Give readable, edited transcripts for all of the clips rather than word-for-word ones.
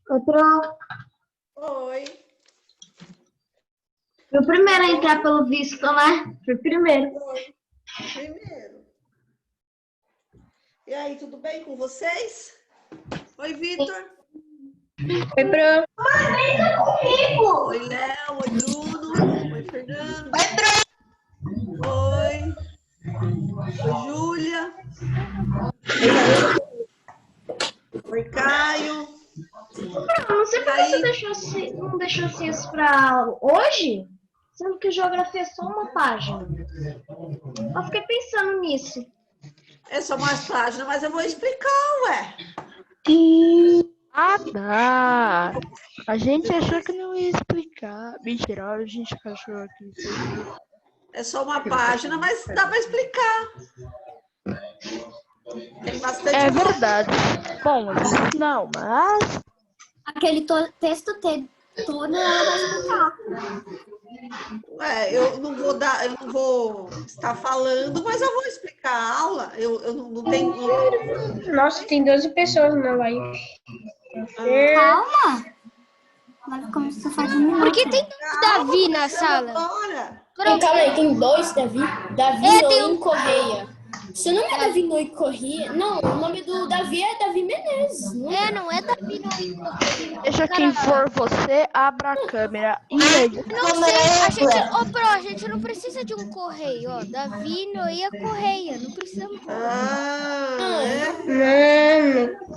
Outro. Oi. Foi o primeiro a entrar pelo visto, né? Foi o primeiro. Oi. Primeiro. E aí, tudo bem com vocês? Oi, Vitor. Foi pro. Oi, Léo. Oi, Bruno. Oi, Fernando. Oi. Oi, Júlia. Oi, Caio. Não sei por que você não deixou assim isso pra hoje, sendo que geografia é só uma página. Eu fiquei pensando nisso. É só mais página, mas eu vou explicar, ué. Ah, tá. A gente achou que não ia explicar. Mentira, a gente achou que É só uma página, mas dá para explicar. Tem bastante é coisa. verdade. Bom, não, mas Aquele texto todo ela vai explicar. Eu não vou estar falando, mas eu vou explicar a aula. Eu não tenho. Nossa, tem 12 pessoas na live. Calma! Mas começou faz um minuto. Por que tem Davi na sala? Agora. Calma aí, tem dois Davi. Davi tem Noim Correia. Seu nome é Davi Noim Correia? Não, o nome do Davi é Davi Menezes. Não é Davi Noim. deixa quem for você, abra a câmera imediatamente. Não sei, a gente não precisa de um correio, ó. Davi Noia Correia, não precisamos. Mano,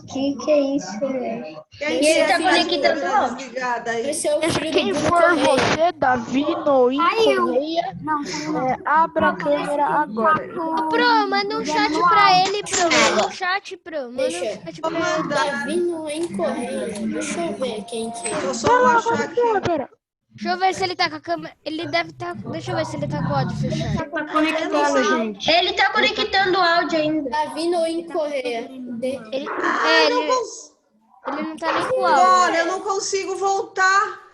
que é isso, velho? E ele tá conectando o áudio. Desligada aí. Esse é o Deixa filho quem do Bruno for Correia. você, Davi Noim Correia, Não, abra a câmera agora. Pro, manda um chat pra ele, Pro. Manda um chat, Pro. Manda um Deixa. chat pra ele. Davi Noim Correia. Deixa eu ver quem que é. Eu só vou achar aqui. Pera. Deixa eu ver se ele tá com a câmera. Ele deve estar. Deixa eu ver se ele tá com o áudio fechado. Tá conectando, gente. Ele tá conectando o áudio ainda. Davi Noim Correia. Ele não tá nem com o áudio. Olha, eu não consigo voltar.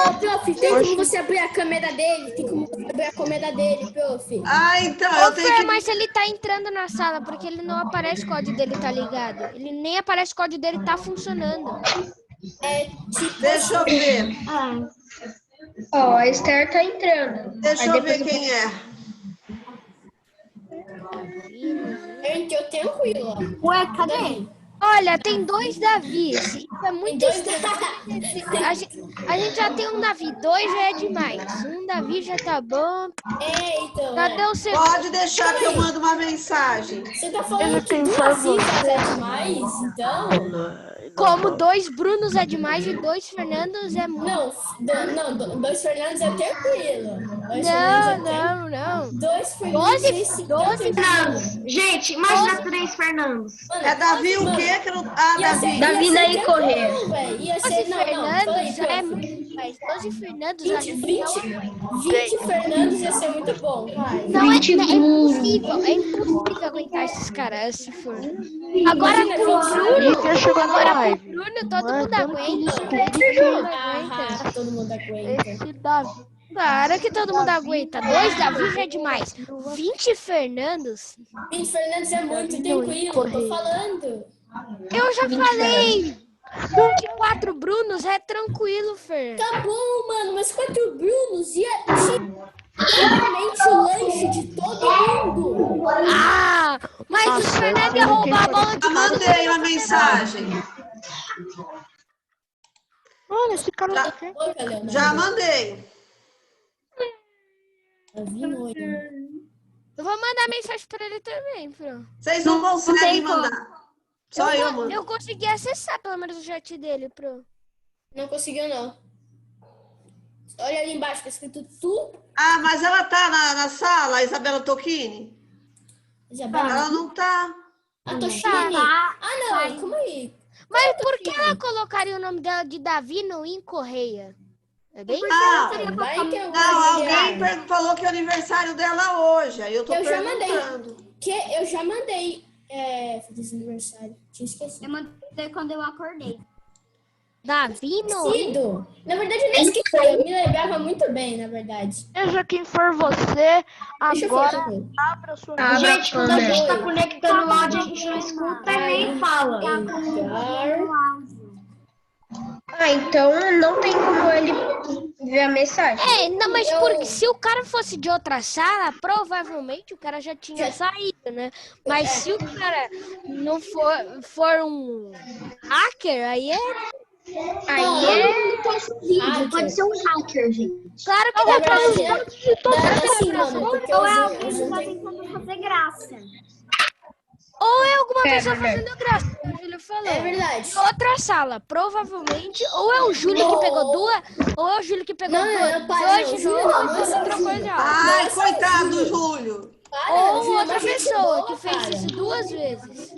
Ô, prof, tem como você abrir a câmera dele? Tem como você abrir a câmera dele, prof? Então, Ô, eu tenho Fer, que. mas ele tá entrando na sala, porque ele não aparece o código dele tá ligado. Ele nem aparece o código dele tá funcionando. Deixa eu ver. Ó, a Esther tá entrando. Deixa eu ver quem é. Gente, eu tranquilo. Ué, cadê? Olha, tem dois Davis. Isso é muito Dois estranho. A gente já tem um Davi. Dois já é demais. Um Davi já tá bom. Então. Cadê o segundo? Pode deixar que eu mando uma mensagem. Você tá falando que duas Cisas é demais, então? Como dois Brunos é demais e dois Fernandos é muito. Não, dois Fernandes é tranquilo. Não. Dois Fernandes. 12 Gente, imagina 3 Fernandos. É Davi o quê? Que não... Davi. Davi Noim Correia. Ia ser, 12 Fernandos é muito mais. 12 Fernandos a gente 20 Fernandes ia ser muito bom, vai. não é impossível. É impossível aguentar esses caras se for. Agora com o Bruno, todo mundo aguenta. Todo mundo aguenta. Esse Davi. Claro que todo mundo aguenta. 2 Davi já é demais. 20 Fernandos. 20 Fernandes é muito tranquilo, tô falando. Eu já falei. 24 Brunos é tranquilo, Fer. Tá bom, mano, mas 4 Brunos ia realmente o lanche de todo mundo. Mas o Fernando ia roubar a bola de Eu mandei uma mensagem. Olha, esse cara tá aqui. Já mandei. Eu vou mandar mensagem pra ele também, Fran. Vocês não conseguem mandar. Só eu mando. Eu consegui acessar pelo menos o chat dele, Pro. Não conseguiu, não. Olha ali embaixo, tá escrito tu. Mas ela tá na sala, a Isabela Tocchini? Isabela. Ela não tá. A Toshini? Não, calma aí. Mas por que ela colocaria o nome dela de Davi Noim Correia? É bem Vai ter alguém falou que é o aniversário dela hoje. Aí eu tô perguntando. Eu já mandei. Feliz aniversário. Tinha esquecido. Eu mandei quando eu acordei. Davi Noé. Esquecido. Na verdade, eu nem esqueci. Eu me lembrava muito bem, na verdade. Seja quem for você, Deixa eu agora falar também. abra sua Gente, quando a gente tá Oi. conectando o áudio, a gente não escuta e nem fala. Então não tem como ele ver a mensagem. Não, mas porque se o cara fosse de outra sala, provavelmente o cara já tinha saído, né? Mas se o cara não for um hacker, aí Pode ser um hacker, gente. claro que dá pra ser. Assim, mano, porque Ou é eu alguém que uso tá tentando fazer graça. Ou é alguma pessoa verdade. fazendo graça, como o Júlio falou. É verdade. Outra sala, provavelmente, ou é o Júlio que pegou duas, ou é o Júlio que pegou Não, dois de Júlio novo, não, e não, trocou Júlio. de áudio. Ai, Nossa, coitado Júlio. do Júlio. Ou Júlio, outra mas gente pessoa boa, que fez cara. isso 2 vezes.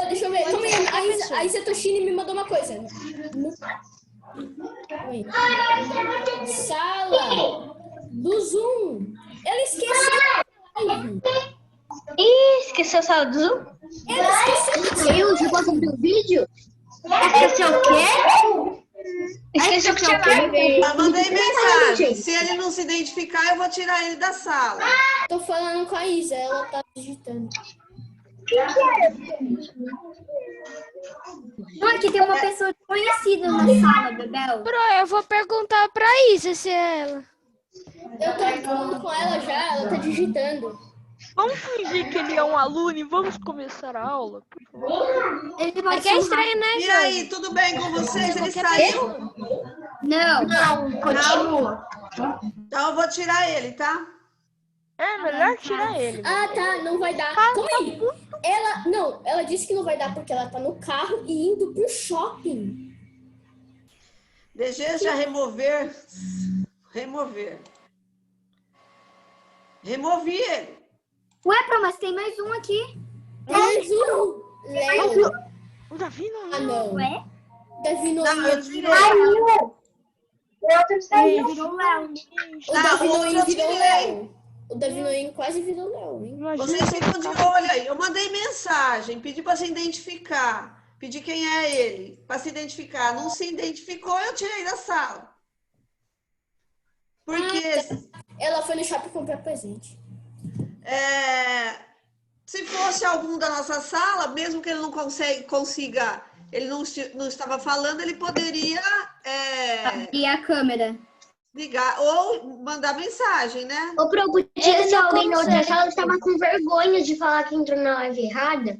Deixa eu ver. Calma aí. A Isa Toshini me mandou uma coisa. Oi. Sala do Zoom. Ela esqueceu a live. Ih, esqueceu a sala do Zoom? Ela esqueceu. Eu já posso abrir o vídeo? Esqueceu o quê? Esqueceu que tinha live. Eu mandei mensagem. Se ele não se identificar, eu vou tirar ele da sala. Tô falando com a Isa, ela tá digitando. Não, aqui tem uma pessoa desconhecida na sala, Bebel. Eu vou perguntar pra Isa se é ela. Eu tô falando com ela já, ela tá digitando. Vamos fingir que ele é um aluno e vamos começar a aula, por favor. Ele É pode que ser é um estranho, né, E Júlio? aí, tudo bem com vocês? Ele saiu. Não. Não, continua. Então eu vou tirar ele, tá? É melhor tirar ele. Ah, tá, não vai dar. Calma aí. Ela disse que não vai dar porque ela tá no carro e indo pro shopping. Deseja remover. Remover. Removi ele. Ué, Pro, mas tem mais um aqui. Mais um. Léo. O Davi não. Ah, não. Ué? Davi Não, Noinho. eu tirei. Ele virou um Léo. O Não, Davi o outro Noinho eu virou tirei. Léo. O Davi Noinho quase virou Léo, hein? Vocês ficam de olho aí. Eu mandei mensagem, pedi para se identificar. Pedi quem é ele, para se identificar. Não se identificou, eu tirei da sala. Porque Ela foi no shopping comprar presente. se fosse algum da nossa sala, mesmo que ele não consiga, ele não estava falando, ele poderia E a câmera. ligar ou mandar mensagem, né? Ô, Pro, podia ser alguém na outra sala que estava com vergonha de falar que entrou na live errada.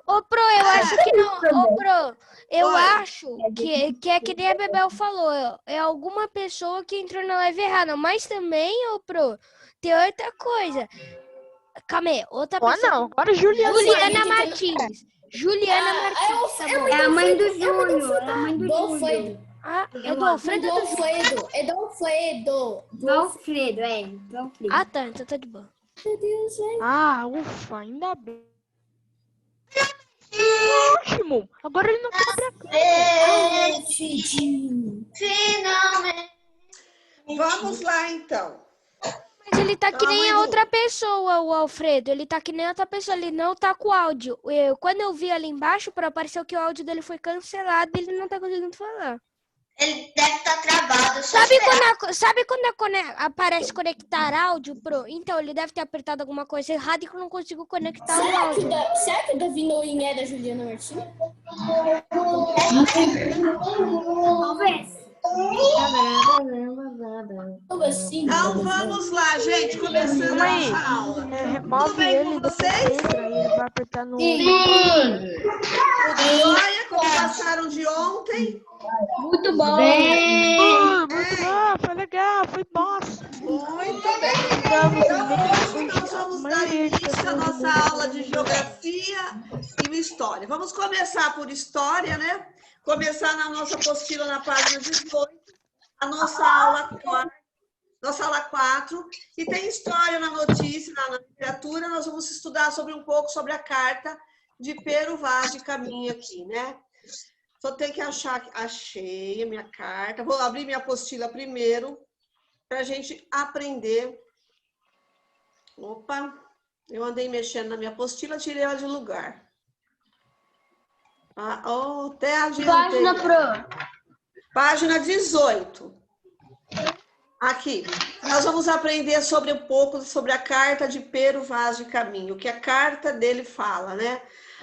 Ô, Pro, eu acho que não. Ô, Pro, eu Oi. acho que é que nem a Bebel falou. É alguma pessoa que entrou na live errada. Mas também, ô, Pro, tem outra coisa. Calma aí, outra Ah, pessoa. não. Agora Juliana. Juliana Martins. Juliana Martins, tá bom. É a mãe do Júnior. É a mãe do Do Júnior. Alfredo. Ah, é do Alfredo Do ou do Júlio? Alfredo. É do Alfredo. Do Alfredo, é. Do Alfredo. Ah, tá. Então tá de boa. Meu Deus, velho. Ah, ufa, ainda bem. Ótimo. Agora ele não quer abrir a câmera. Finalmente. Vamos lá, então. Mas ele tá que Calma nem aí, a Lu. outra pessoa, o Alfredo. Ele tá que nem a outra pessoa, ele não tá com áudio. Quando eu vi ali embaixo, apareceu que o áudio dele foi cancelado e ele não tá conseguindo falar. Ele deve estar travado. Sabe quando aparece conectar áudio, Pro? Então, ele deve ter apertado alguma coisa errada e que eu não consigo conectar o Será áudio. que o Davi Noinho é da Juliana Martins? Talvez. Como assim? Então vamos lá, gente, começando a Calma aí. nossa aula. Tudo Remove bem ele com e depois vocês? entra. Ele vai apertar no. Tudo jóia? Como passaram de ontem? Muito bom. Muito bom, foi legal, foi bosta. Muito bem. Então hoje nós vamos dar início à nossa aula de geografia e história. Vamos começar por história, né? Começar na nossa apostila na página 18, a nossa aula 4, e tem história na notícia, na literatura. Nós vamos estudar um pouco sobre a carta de Pero Vaz de Caminha aqui, né? Só tem que achar, achei a minha carta. Vou abrir minha apostila primeiro, para a gente aprender. Opa, eu andei mexendo na minha apostila, tirei ela de lugar. Até adiantei. Pro. Página 18. Aqui, nós vamos aprender um pouco sobre a carta de Pero Vaz de Caminha, o que a carta dele fala, né?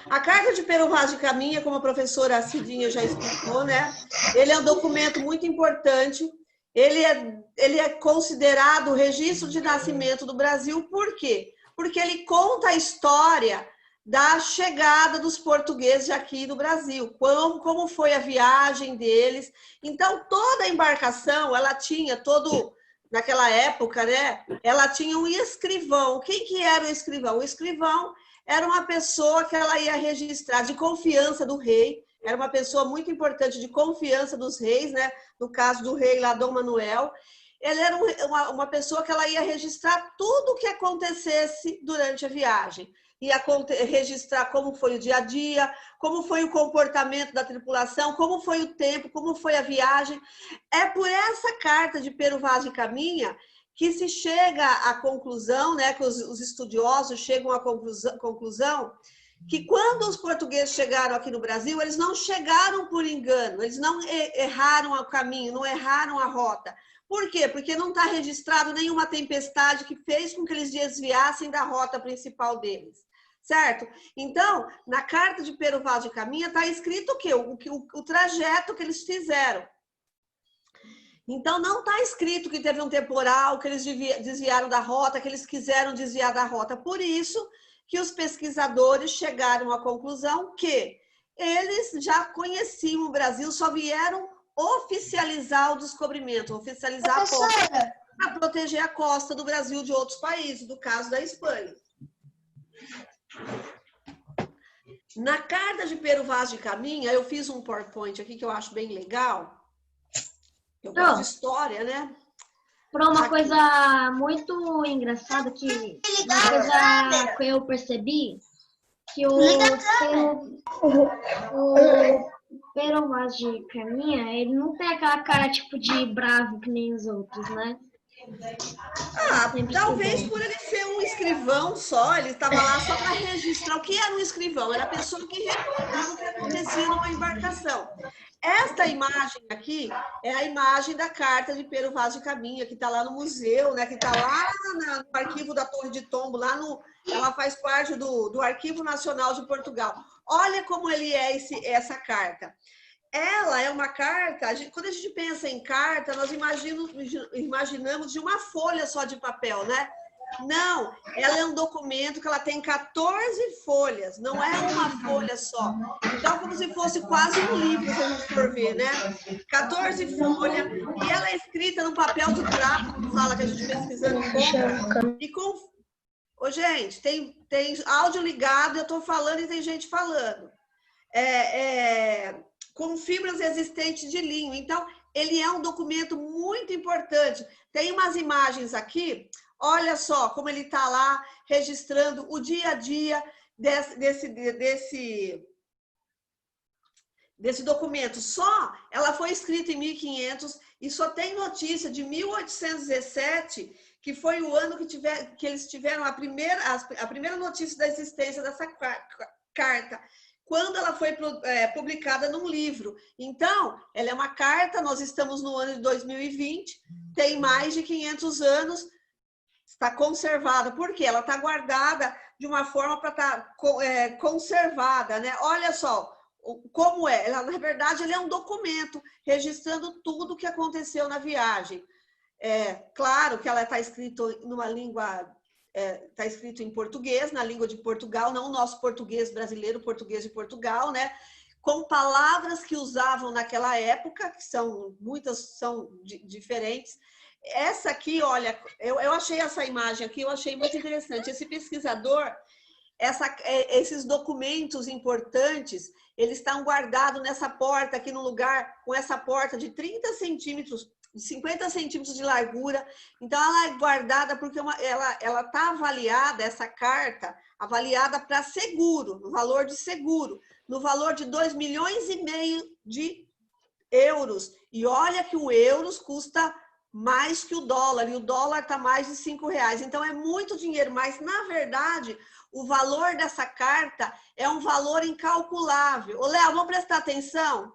A carta de Pero Vaz de Caminha, como a professora Cidinha já explicou, né? Ele é um documento muito importante. Ele é considerado o registro de nascimento do Brasil. Por quê? Porque ele conta a história da chegada dos portugueses aqui no Brasil, como foi a viagem deles. Então, toda a embarcação, ela tinha naquela época, né? Ela tinha um escrivão. Quem que era o escrivão? O escrivão era uma pessoa que ela ia registrar de confiança do rei, era uma pessoa muito importante de confiança dos reis, né? No caso do rei lá, Dom Manuel. Ele era uma pessoa que ela ia registrar tudo o que acontecesse durante a viagem. Ia registrar como foi o dia a dia, como foi o comportamento da tripulação, como foi o tempo, como foi a viagem. É por essa carta de Pero Vaz de Caminha que se chega à conclusão, né, que os estudiosos chegam à conclusão que quando os portugueses chegaram aqui no Brasil, eles não chegaram por engano, eles não erraram o caminho, não erraram a rota. Por quê? Porque não está registrado nenhuma tempestade que fez com que eles desviassem da rota principal deles. Certo? Então, na carta de Pero Vaz de Caminha está escrito o quê? O trajeto que eles fizeram. Então, não está escrito que teve um temporal, que eles desviaram da rota, que eles quiseram desviar da rota. Por isso que os pesquisadores chegaram à conclusão que eles já conheciam o Brasil, só vieram oficializar o descobrimento, oficializar a costa, para proteger a costa do Brasil de outros países, do caso da Espanha. Na carta de Pero Vaz de Caminha, eu fiz um PowerPoint aqui que eu acho bem legal. Eu gosto de história, né? Uma coisa muito engraçada, uma coisa que eu percebi, que o Pero Vaz de Caminha, ele não tem aquela cara tipo de bravo que nem os outros, né? Talvez por ele ser um escrivão só, ele estava lá só para registrar. O que era um escrivão? Era a pessoa que recordava o que acontecia numa embarcação. Esta imagem aqui é a imagem da carta de Pero Vaz de Caminha, que está lá no museu, né? Que está lá no arquivo da Torre de Tombo, ela faz parte do Arquivo Nacional de Portugal. Olha como ele é essa carta. Ela é uma carta, quando a gente pensa em carta, nós imaginamos de uma folha só de papel, né? Não, ela é um documento que ela tem 14 folhas, não é uma folha só. Então, como se fosse quase um livro, se a gente for ver, né? 14 folhas, e ela é escrita no papel de trapo, que fala que a gente pesquisando encontra, e com... Ô, gente, tem áudio ligado, eu estou falando e tem gente falando. Com fibras resistentes de linho. Então, ele é um documento muito importante. Tem umas imagens aqui, olha só como ele está lá registrando o dia a dia desse documento. Ela foi escrita em 1500 e só tem notícia de 1817, que foi o ano que eles tiveram a primeira notícia da existência dessa carta, quando ela foi publicada num livro. Então, ela é uma carta, nós estamos no ano de 2020, tem mais de 500 anos, está conservada. Por quê? Ela está guardada de uma forma para estar conservada, né? Olha só como é. Na verdade, ele é um documento registrando tudo o que aconteceu na viagem. Claro que ela está escrito numa língua... Está escrito em português, na língua de Portugal, não o nosso português brasileiro, português de Portugal, né? Com palavras que usavam naquela época, que muitas são diferentes. Essa aqui, olha, eu achei essa imagem aqui, eu achei muito interessante. Esse pesquisador, esses documentos importantes, eles estão guardados nessa porta aqui no lugar, com essa porta de 30 centímetros, 50 centímetros de largura. Então, ela é guardada porque ela está avaliada, essa carta, avaliada para seguro, no valor de seguro, no valor de 2,5 milhões de euros. E olha que o euros custa mais que o dólar, e o dólar está mais de R$5. Então, é muito dinheiro, mas, na verdade, o valor dessa carta é um valor incalculável. Ô, Léo, vamos prestar atenção?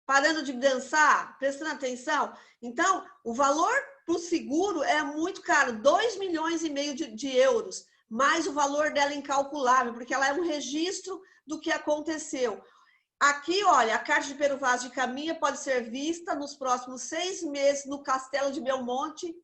Parando de dançar? Prestando atenção? Então, o valor para o seguro é muito caro, 2,5 milhões de euros, mais o valor dela incalculável, porque ela é um registro do que aconteceu. Aqui, olha, a carta de Pero Vaz de Caminha pode ser vista nos próximos 6 meses no Castelo de Belmonte,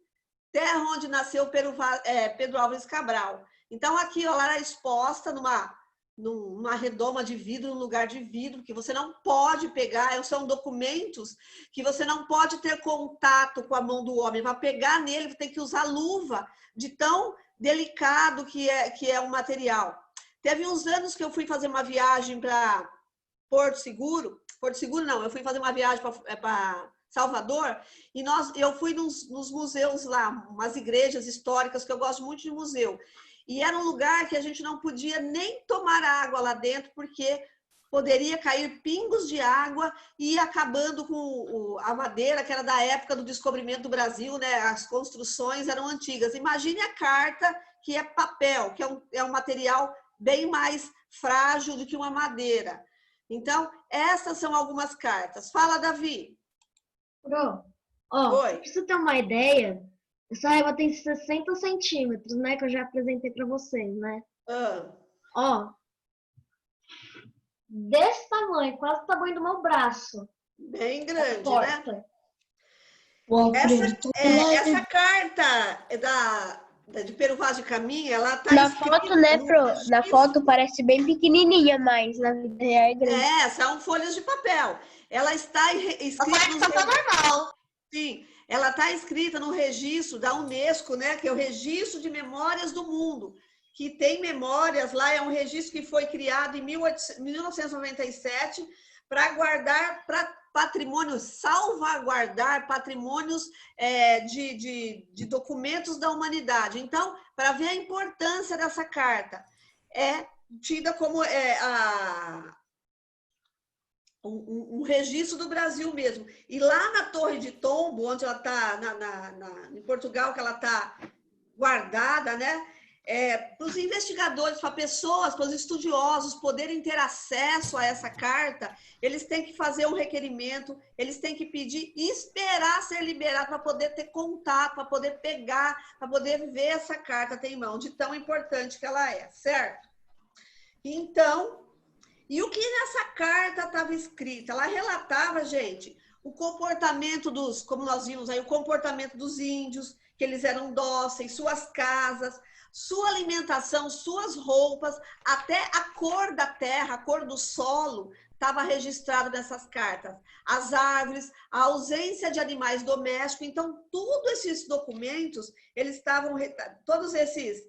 terra onde nasceu Pedro Álvares Cabral. Então, aqui, ó, ela era exposta numa redoma de vidro, num lugar de vidro, que você não pode pegar, são documentos que você não pode ter contato com a mão do homem. Para pegar nele, tem que usar luva, de tão delicado que é o material. Teve uns anos que eu fui fazer uma viagem para Porto Seguro não, eu fui fazer uma viagem para Salvador, e eu fui nos museus lá, umas igrejas históricas, que eu gosto muito de museu. E era um lugar que a gente não podia nem tomar água lá dentro, porque poderia cair pingos de água e ir acabando com a madeira, que era da época do descobrimento do Brasil, né? As construções eram antigas. Imagine a carta, que é papel, que é um material bem mais frágil do que uma madeira. Então, essas são algumas cartas. Fala, Davi. Pro, ó, pra você ter uma ideia, essa régua tem 60 centímetros, né? Que eu já apresentei para vocês, né? Ó, desse tamanho, quase o tamanho do meu braço. Bem grande, né? Essa carta de Pero Vaz de Caminha, ela tá na foto, né, Pro? Na foto parece bem pequenininha, mas na vida real é grande. São folhas de papel. Ela está escrita normal. Sim, ela está escrita no registro da Unesco, né, que é o Registro de Memórias do Mundo, que tem memórias lá, é um registro que foi criado em 1997 para guardar salvaguardar patrimônios de documentos da humanidade. Então, para ver a importância dessa carta, é tida como um registro do Brasil mesmo. E lá na Torre de Tombo, onde ela está, em Portugal, que ela está guardada, né? Para os investigadores, para pessoas, para os estudiosos poderem ter acesso a essa carta, eles têm que fazer um requerimento, eles têm que pedir e esperar ser liberado para poder ter contato, para poder pegar, para poder ver essa carta ter em mão, de tão importante que ela é, certo? Então, e o que nessa carta estava escrito? Ela relatava, gente, o comportamento como nós vimos aí, o comportamento dos índios, que eles eram dóceis, suas casas, sua alimentação, suas roupas, até a cor da terra, a cor do solo, estava registrado nessas cartas. As árvores, a ausência de animais domésticos. Então, todos esses documentos, todos esses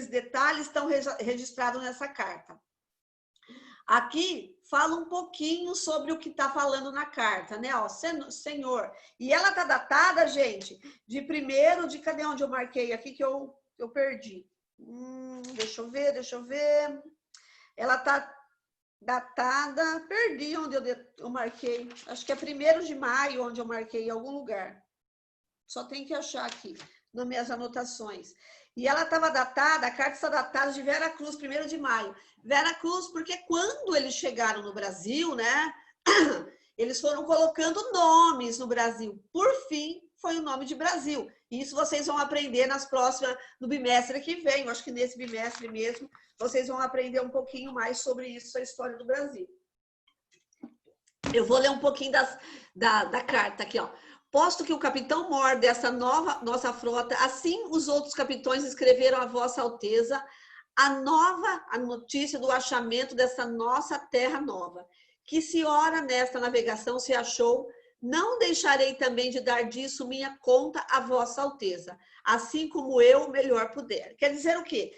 detalhes estão registrados nessa carta. Aqui fala um pouquinho sobre o que está falando na carta, né? Ó, Senhor. E ela está datada, gente, de 1º de... Cadê onde eu marquei aqui que eu perdi? Deixa eu ver. Ela está datada... Perdi onde eu marquei. Acho que é 1º de maio onde eu marquei em algum lugar. Só tem que achar aqui, nas minhas anotações. E ela estava datada, a carta está datada de Vera Cruz, 1º de maio. Vera Cruz, porque quando eles chegaram no Brasil, né, eles foram colocando nomes no Brasil. Por fim, foi o nome de Brasil. Isso vocês vão aprender no bimestre que vem. Eu acho que nesse bimestre mesmo, vocês vão aprender um pouquinho mais sobre isso, a história do Brasil. Eu vou ler um pouquinho da carta aqui, ó. Posto que o capitão-mor dessa nossa frota, assim os outros capitões escreveram a Vossa Alteza a notícia do achamento dessa nossa terra nova, que se ora nesta navegação se achou, não deixarei também de dar disso minha conta a Vossa Alteza, assim como eu melhor puder. Quer dizer o quê?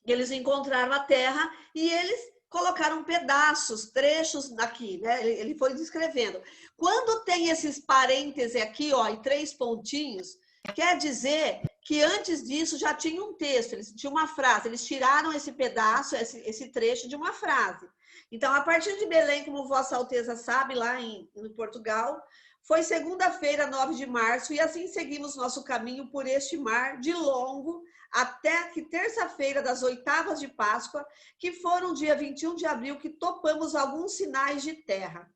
Eles encontraram a terra e eles colocaram pedaços, trechos daqui, né? Ele foi descrevendo. Quando tem esses parênteses aqui, ó, e 3 pontinhos, quer dizer que antes disso já tinha um texto, eles tinham uma frase, eles tiraram esse pedaço, esse trecho de uma frase. Então, a partir de Belém, como Vossa Alteza sabe, lá em Portugal, foi segunda-feira, 9 de março, e assim seguimos nosso caminho por este mar de longo, até que terça-feira das 8ª de Páscoa, que foram dia 21 de abril, que topamos alguns sinais de terra,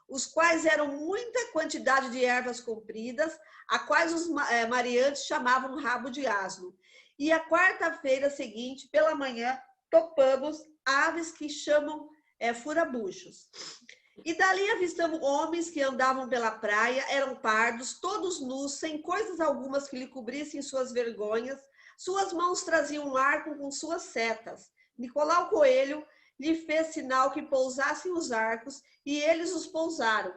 os quais eram muita quantidade de ervas compridas, a quais os mariantes chamavam rabo de asno. E a quarta-feira seguinte, pela manhã, topamos aves que chamam furabuchos. E dali avistamos homens que andavam pela praia, eram pardos, todos nus, sem coisas algumas que lhe cobrissem suas vergonhas. Suas mãos traziam um arco com suas setas. Nicolau Coelho lhe fez sinal que pousassem os arcos, e eles os pousaram.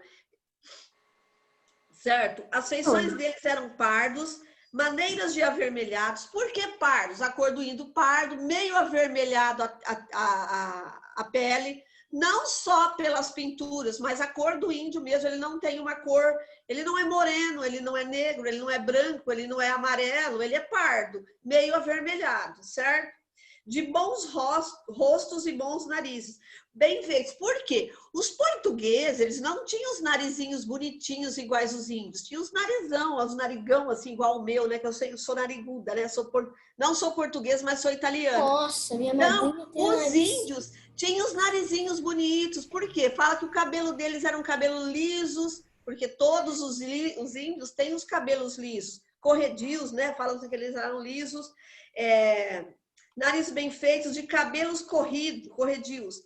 Certo? As feições deles eram pardos, maneiras de avermelhados. Por que pardos? A cor do índio pardo, meio avermelhado a pele, não só pelas pinturas, mas a cor do índio mesmo. Ele não tem uma cor, ele não é moreno, ele não é negro, ele não é branco, ele não é amarelo, ele é pardo, meio avermelhado, certo? De bons rostos e bons narizes, bem feitos. Por quê? Os portugueses, eles não tinham os narizinhos bonitinhos iguais os índios, tinham os narizão, os narigão, assim, igual o meu, né? Que eu sou nariguda, né? Não sou português, mas sou italiana. Nossa, minha Então, madrinha tem os nariz. índios tinham os narizinhos bonitos. Por quê? Fala que o cabelo deles eram cabelos lisos, porque todos os índios têm os cabelos lisos, corredios, né? Falam que eles eram lisos, nariz bem feitos, de cabelos corredios.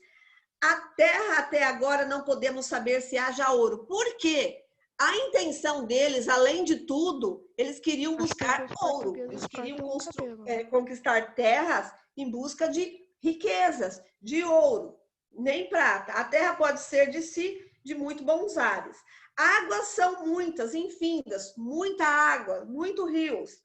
A terra até agora não podemos saber se haja ouro. Por quê? A intenção deles, além de tudo, eles queriam buscar ouro. Eles queriam conquistar terras em busca de riquezas, de ouro, nem prata. A terra pode ser de si de muito bons ares. Águas são muitas, infindas, muita água, muitos rios.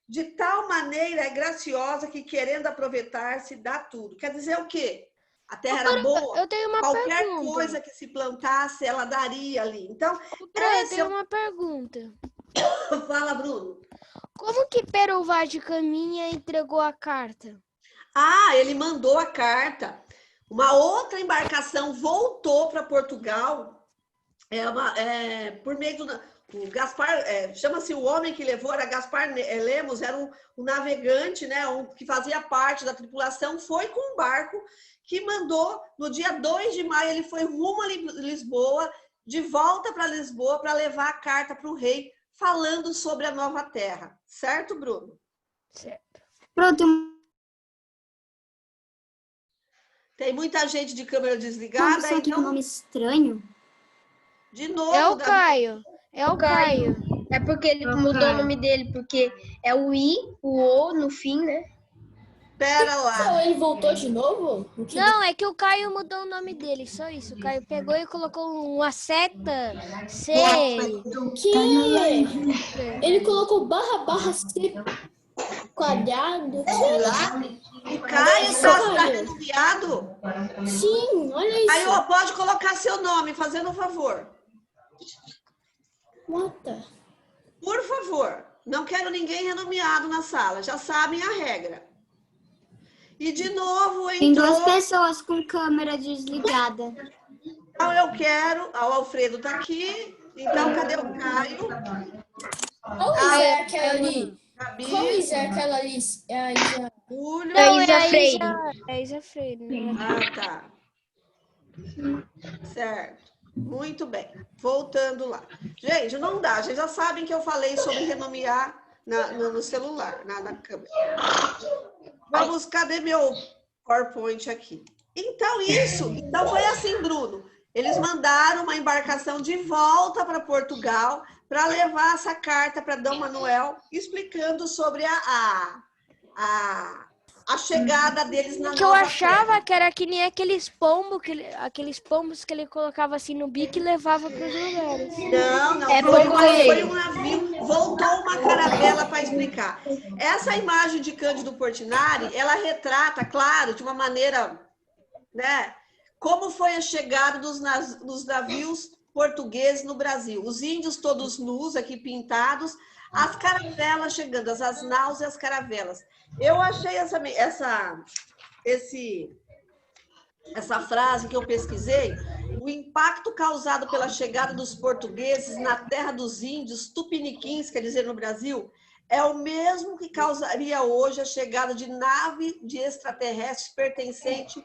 De tal maneira é graciosa que, querendo aproveitar-se, dá tudo. Quer dizer o quê? A terra era boa, eu tenho uma qualquer pergunta. coisa que se plantasse, ela daria ali. Então, Eu tenho uma pergunta. Fala, Bruno. Como que Pero Vaz de Caminha entregou a carta? Ele mandou a carta. Uma outra embarcação voltou para Portugal, por meio do... O Gaspar, chama-se o homem que levou, era Gaspar Lemos, era um navegante, né, que fazia parte da tripulação, foi com um barco que mandou, no dia 2 de maio, ele foi rumo a Lisboa, de volta para Lisboa, para levar a carta para o rei, falando sobre a nova terra. Certo, Bruno? Certo. Pronto, Tem muita gente de câmera uma desligada, pessoa aqui com então, nome estranho. de novo... É o Caio. É o Caio. É porque ele mudou o nome dele, porque é o I, o O no fim, né? Pera lá. Então, ele voltou de novo? Não, é que o Caio mudou o nome dele, só isso. O Caio pegou e colocou uma seta C. Que? Ele colocou //C quadrado, sei lá. O Caio está renomeado? Sim, olha isso. Caio, pode colocar seu nome, fazendo um favor. Mata. Por favor, não quero ninguém renomeado na sala, já sabem a regra. E de novo Tem entrou... 2 pessoas com câmera desligada. Então eu quero... O Alfredo está aqui. Então, cadê o Caio? Qual é aquela ali? Gabi, Qual é aquela ali? É a Isa. Júlio... Não, Isa Freire. É a Isa Freire. Né? tá. Certo. Muito bem. Voltando lá. Gente, não dá. Vocês já sabem que eu falei sobre renomear no celular, na câmera. Vamos, cadê meu PowerPoint aqui? Então, Então, foi assim, Bruno. Eles mandaram uma embarcação de volta para Portugal para levar essa carta para Dom Manuel, explicando sobre a chegada deles na Que eu nova achava terra. que era que nem aqueles pombos que ele colocava assim no bico e levava para os lugares. Não, É foi um navio, voltou uma caravela para explicar. Essa imagem de Cândido Portinari, ela retrata, claro, de uma maneira, né, como foi a chegada dos navios portugueses no Brasil. Os índios todos nus, aqui pintados, as caravelas chegando, as naus e as caravelas. Eu achei essa frase que eu pesquisei, o impacto causado pela chegada dos portugueses na terra dos índios tupiniquins, quer dizer, no Brasil, é o mesmo que causaria hoje a chegada de nave de extraterrestres pertencente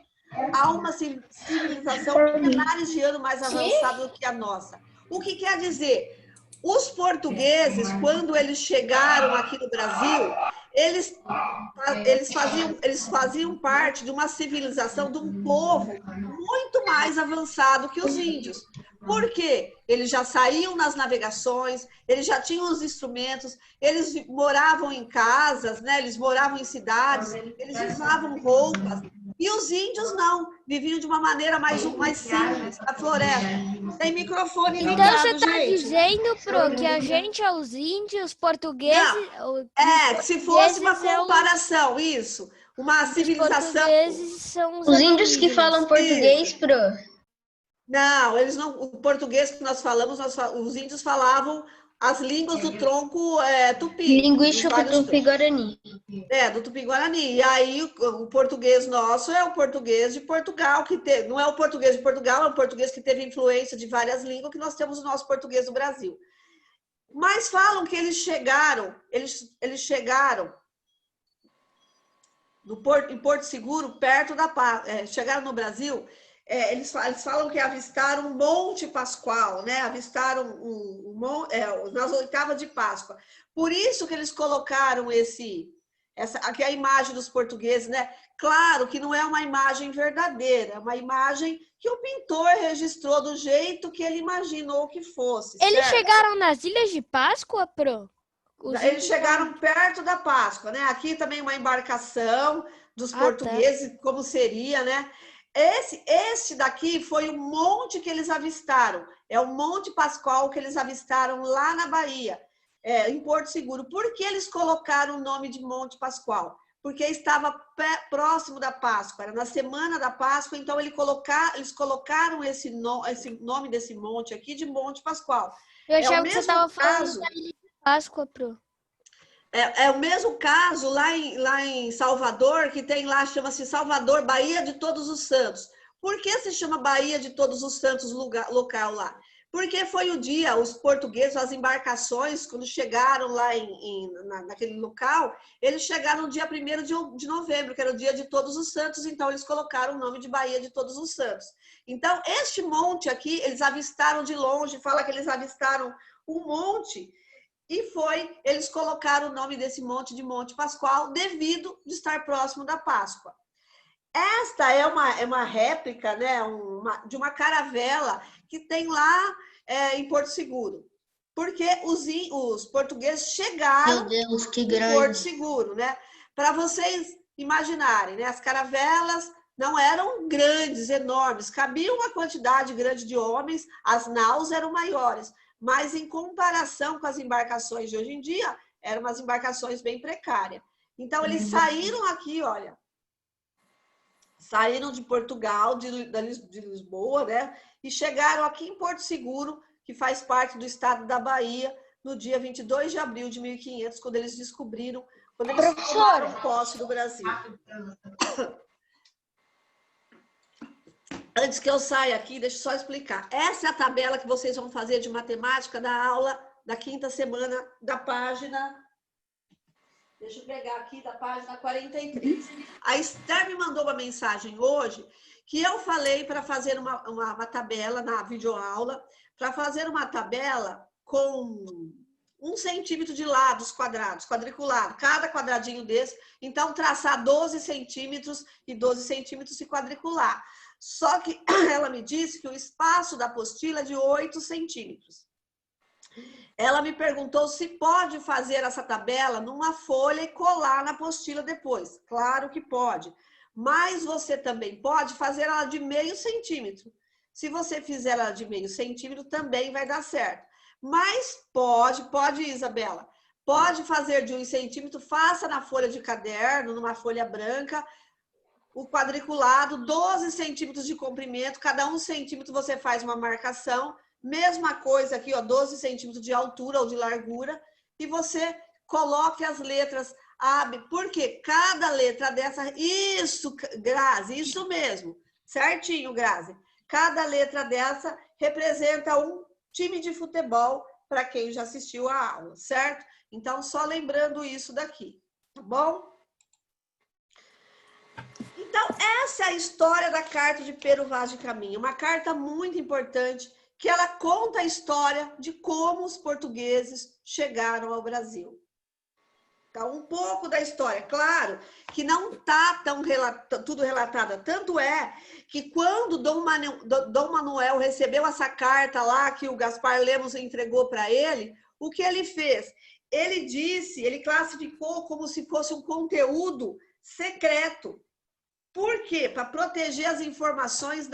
a uma civilização milhares de anos mais avançada do que a nossa. O que quer dizer? Os portugueses, quando eles chegaram aqui no Brasil, eles faziam parte de uma civilização, de um povo muito mais avançado que os índios. Por quê? Eles já saíam nas navegações, eles já tinham os instrumentos, eles moravam em casas, né? Eles moravam em cidades, eles usavam roupas. E os índios não, viviam de uma maneira mais simples, na floresta. Tem microfone ligado, Então você tá gente. dizendo, Pro, que a gente é os índios, portugueses... Se fosse uma comparação, isso. Uma civilização... Portugueses são Os índios que falam português, Pro. Não, eles não. O português que nós falamos, os índios falavam as línguas do tronco tupi. Linguística tupi-guarani. Do tupi-guarani. E aí o português nosso é o português de Portugal, não é o português de Portugal, é o português que teve influência de várias línguas, que nós temos o nosso português do Brasil. Mas falam que eles chegaram em Porto Seguro, perto da chegaram no Brasil. Eles falam que avistaram um Monte Pascoal, né? Avistaram nas oitavas de Páscoa. Por isso que eles colocaram aqui a imagem dos portugueses, né? Claro que não é uma imagem verdadeira, é uma imagem que o pintor registrou do jeito que ele imaginou que fosse. Eles certo? chegaram nas Ilhas de Páscoa, Pro? Eles chegaram perto da Páscoa, né? Aqui também uma embarcação dos portugueses, como seria, né? Esse daqui foi o monte que eles avistaram. É o Monte Pascoal que eles avistaram lá na Bahia, em Porto Seguro. Por que eles colocaram o nome de Monte Pascoal? Porque estava próximo da Páscoa, era na semana da Páscoa, então eles colocaram esse nome desse monte aqui de Monte Pascoal. Eu achava que você estava falando da Ilha de Páscoa, Pro. É o mesmo caso lá em Salvador, que tem lá, chama-se Salvador, Baía de Todos os Santos. Por que se chama Baía de Todos os Santos local lá? Porque foi o dia, os portugueses, as embarcações, quando chegaram lá naquele local, eles chegaram no dia 1º de novembro, que era o dia de Todos os Santos, então eles colocaram o nome de Baía de Todos os Santos. Então, este monte aqui, eles avistaram de longe, fala que eles avistaram um monte, eles colocaram o nome desse monte de Monte Pascoal devido de estar próximo da Páscoa. Esta é uma réplica, né, de uma caravela que tem lá em Porto Seguro. Porque os portugueses chegaram em Porto Seguro, né? Para vocês imaginarem, né? As caravelas não eram grandes, enormes, cabia uma quantidade grande de homens, as naus eram maiores. Mas, em comparação com as embarcações de hoje em dia, eram umas embarcações bem precárias. Então, eles saíram aqui, olha, saíram de Portugal, de Lisboa, né? E chegaram aqui em Porto Seguro, que faz parte do estado da Bahia, no dia 22 de abril de 1500, quando eles tomaram posse do Brasil. Antes que eu saia aqui, deixa eu só explicar. Essa é a tabela que vocês vão fazer de matemática da aula da 5ª semana da página... Deixa eu pegar aqui da página 43. A Esther me mandou uma mensagem hoje que eu falei para fazer uma tabela na videoaula, para fazer uma tabela com 1 centímetro de lados quadrados, quadriculado, cada quadradinho desse. Então, traçar 12 centímetros e 12 centímetros e quadricular. Só que ela me disse que o espaço da apostila é de 8 centímetros. Ela me perguntou se pode fazer essa tabela numa folha e colar na apostila depois. Claro que pode. Mas você também pode fazer ela de meio centímetro. Se você fizer ela de meio centímetro, também vai dar certo. Mas pode, Isabela. Pode fazer de 1 centímetro, faça na folha de caderno, numa folha branca, o quadriculado, 12 centímetros de comprimento, cada 1 centímetro você faz uma marcação. Mesma coisa aqui, ó, 12 centímetros de altura ou de largura, e você coloque as letras A, porque cada letra dessa... Isso, Grazi, isso mesmo, certinho, Grazi. Cada letra dessa representa um time de futebol para quem já assistiu a aula, certo? Então, só lembrando isso daqui, tá bom? Então, essa é a história da carta de Pero Vaz de Caminha, uma carta muito importante, que ela conta a história de como os portugueses chegaram ao Brasil. Então, um pouco da história. Claro que não está tudo relatado. Tanto é que quando Dom Manuel recebeu essa carta lá, que o Gaspar Lemos entregou para ele, o que ele fez? Ele classificou como se fosse um conteúdo secreto. Por quê? Para proteger as informações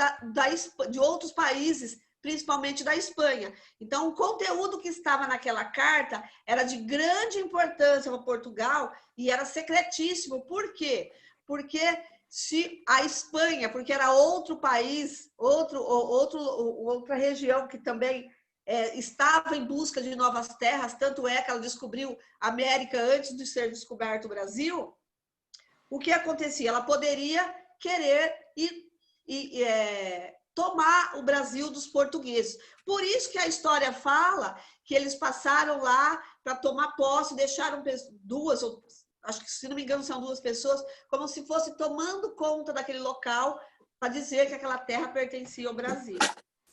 de outros países, principalmente da Espanha. Então, o conteúdo que estava naquela carta era de grande importância para Portugal e era secretíssimo. Por quê? Porque se a Espanha, porque era outro país, outra região que também estava em busca de novas terras, tanto é que ela descobriu a América antes de ser descoberto o Brasil, o que acontecia? Ela poderia querer tomar o Brasil dos portugueses. Por isso que a história fala que eles passaram lá para tomar posse, deixaram duas, acho que se não me engano são 2 pessoas, como se fosse tomando conta daquele local para dizer que aquela terra pertencia ao Brasil,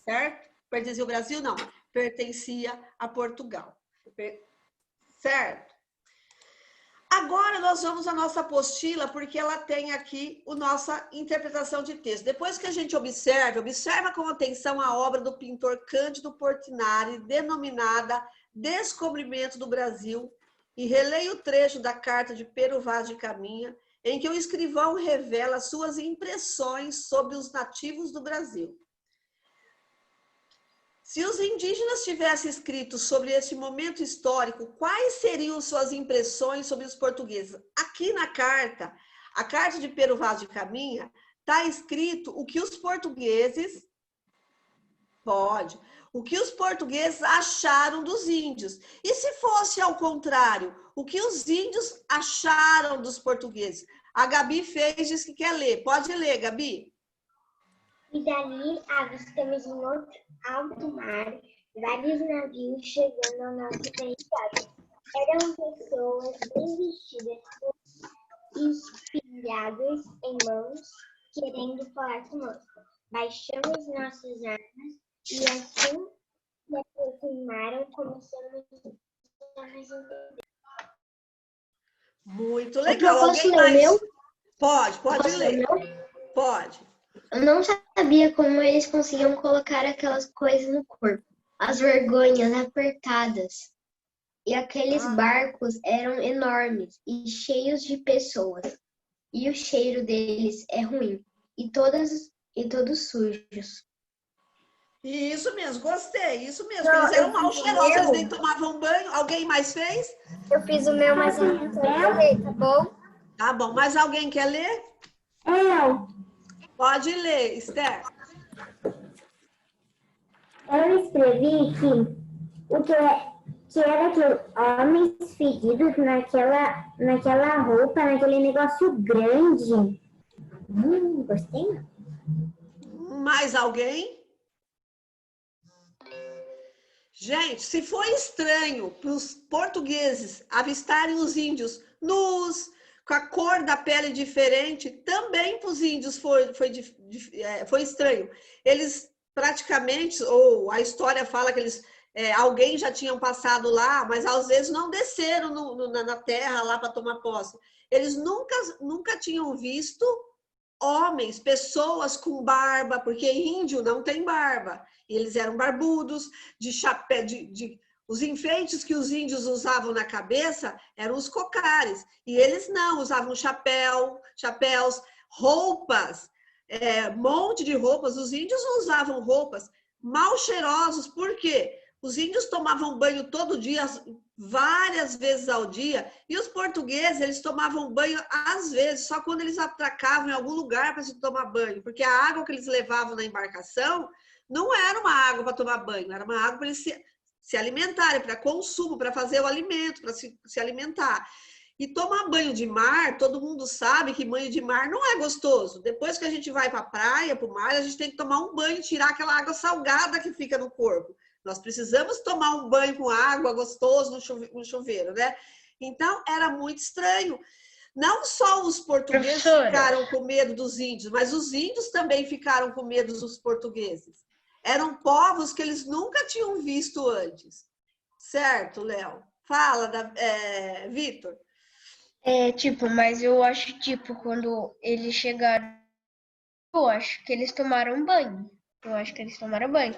certo? Pertencia ao Brasil? Não, pertencia a Portugal, certo? Agora nós vamos à nossa apostila, porque ela tem aqui a nossa interpretação de texto. Depois que a gente observa com atenção a obra do pintor Cândido Portinari, denominada Descobrimento do Brasil, e releia o trecho da carta de Pero Vaz de Caminha, em que o escrivão revela suas impressões sobre os nativos do Brasil. Se os indígenas tivessem escrito sobre este momento histórico, quais seriam suas impressões sobre os portugueses? Aqui na carta, a carta de Pero Vaz de Caminha, está escrito o que os portugueses acharam dos índios. E se fosse ao contrário, o que os índios acharam dos portugueses? A Gabi diz que quer ler. Pode ler, Gabi. E dali avistamos em outro alto mar vários navios chegando ao nosso território. Eram pessoas bem vestidas, espilhadas em mãos, querendo falar conosco. Baixamos nossas armas e assim se aproximaram, começamos a nos entender. Muito legal. Alguém mais? Pode ler. Pode. Eu não sabia como eles conseguiam colocar aquelas coisas no corpo. As vergonhas apertadas. E aqueles barcos eram enormes e cheios de pessoas. E o cheiro deles é ruim. E todos sujos. Isso mesmo, gostei. Isso mesmo. Eles eram mal cheirosos, eles nem tomavam banho. Alguém mais fez? Eu fiz o meu, mas eu não quero ler, tá bom? Tá bom. Mais alguém quer ler? Pode ler, Esther. Eu escrevi que era que homens fedidos naquela roupa, naquele negócio grande. Gostei. Mais alguém? Gente, se foi estranho para os portugueses avistarem os índios nus, com a cor da pele diferente, também para os índios foi estranho. Eles praticamente, ou a história fala que alguém já tinham passado lá, mas às vezes não desceram na terra lá para tomar posse. Eles nunca tinham visto homens, pessoas com barba, porque índio não tem barba. E eles eram barbudos, de chapéu, os enfeites que os índios usavam na cabeça eram os cocares. E eles não, usavam chapéus, roupas, monte de roupas. Os índios não usavam roupas, mal cheirosos. Por quê? Os índios tomavam banho todo dia, várias vezes ao dia. E os portugueses, eles tomavam banho às vezes, só quando eles atracavam em algum lugar para se tomar banho. Porque a água que eles levavam na embarcação não era uma água para tomar banho, era uma água para eles se alimentarem, para consumo, para fazer o alimento, para se alimentar. E tomar banho de mar, todo mundo sabe que banho de mar não é gostoso. Depois que a gente vai para a praia, para o mar, a gente tem que tomar um banho e tirar aquela água salgada que fica no corpo. Nós precisamos tomar um banho com água gostoso no chuveiro, né? Então, era muito estranho. Não só os portugueses ficaram com medo dos índios, mas os índios também ficaram com medo dos portugueses. Eram povos que eles nunca tinham visto antes. Certo, Léo? Fala, Vitor. Mas eu acho, quando eles chegaram, eu acho que eles tomaram banho. Eu acho que eles tomaram banho.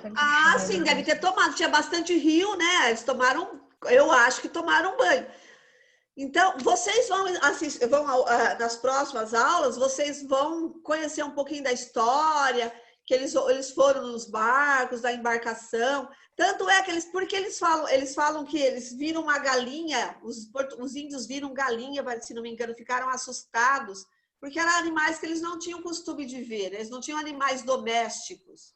Sim, deve ter tomado. Tinha bastante rio, né? Eles tomaram, eu acho que tomaram banho. Então, vocês vão assistir, nas próximas aulas, vocês vão conhecer um pouquinho da história, que eles foram nos barcos, da embarcação. Tanto é que porque eles falam que eles viram uma galinha, os índios viram galinha, se não me engano, ficaram assustados, porque eram animais que eles não tinham costume de ver, eles não tinham animais domésticos.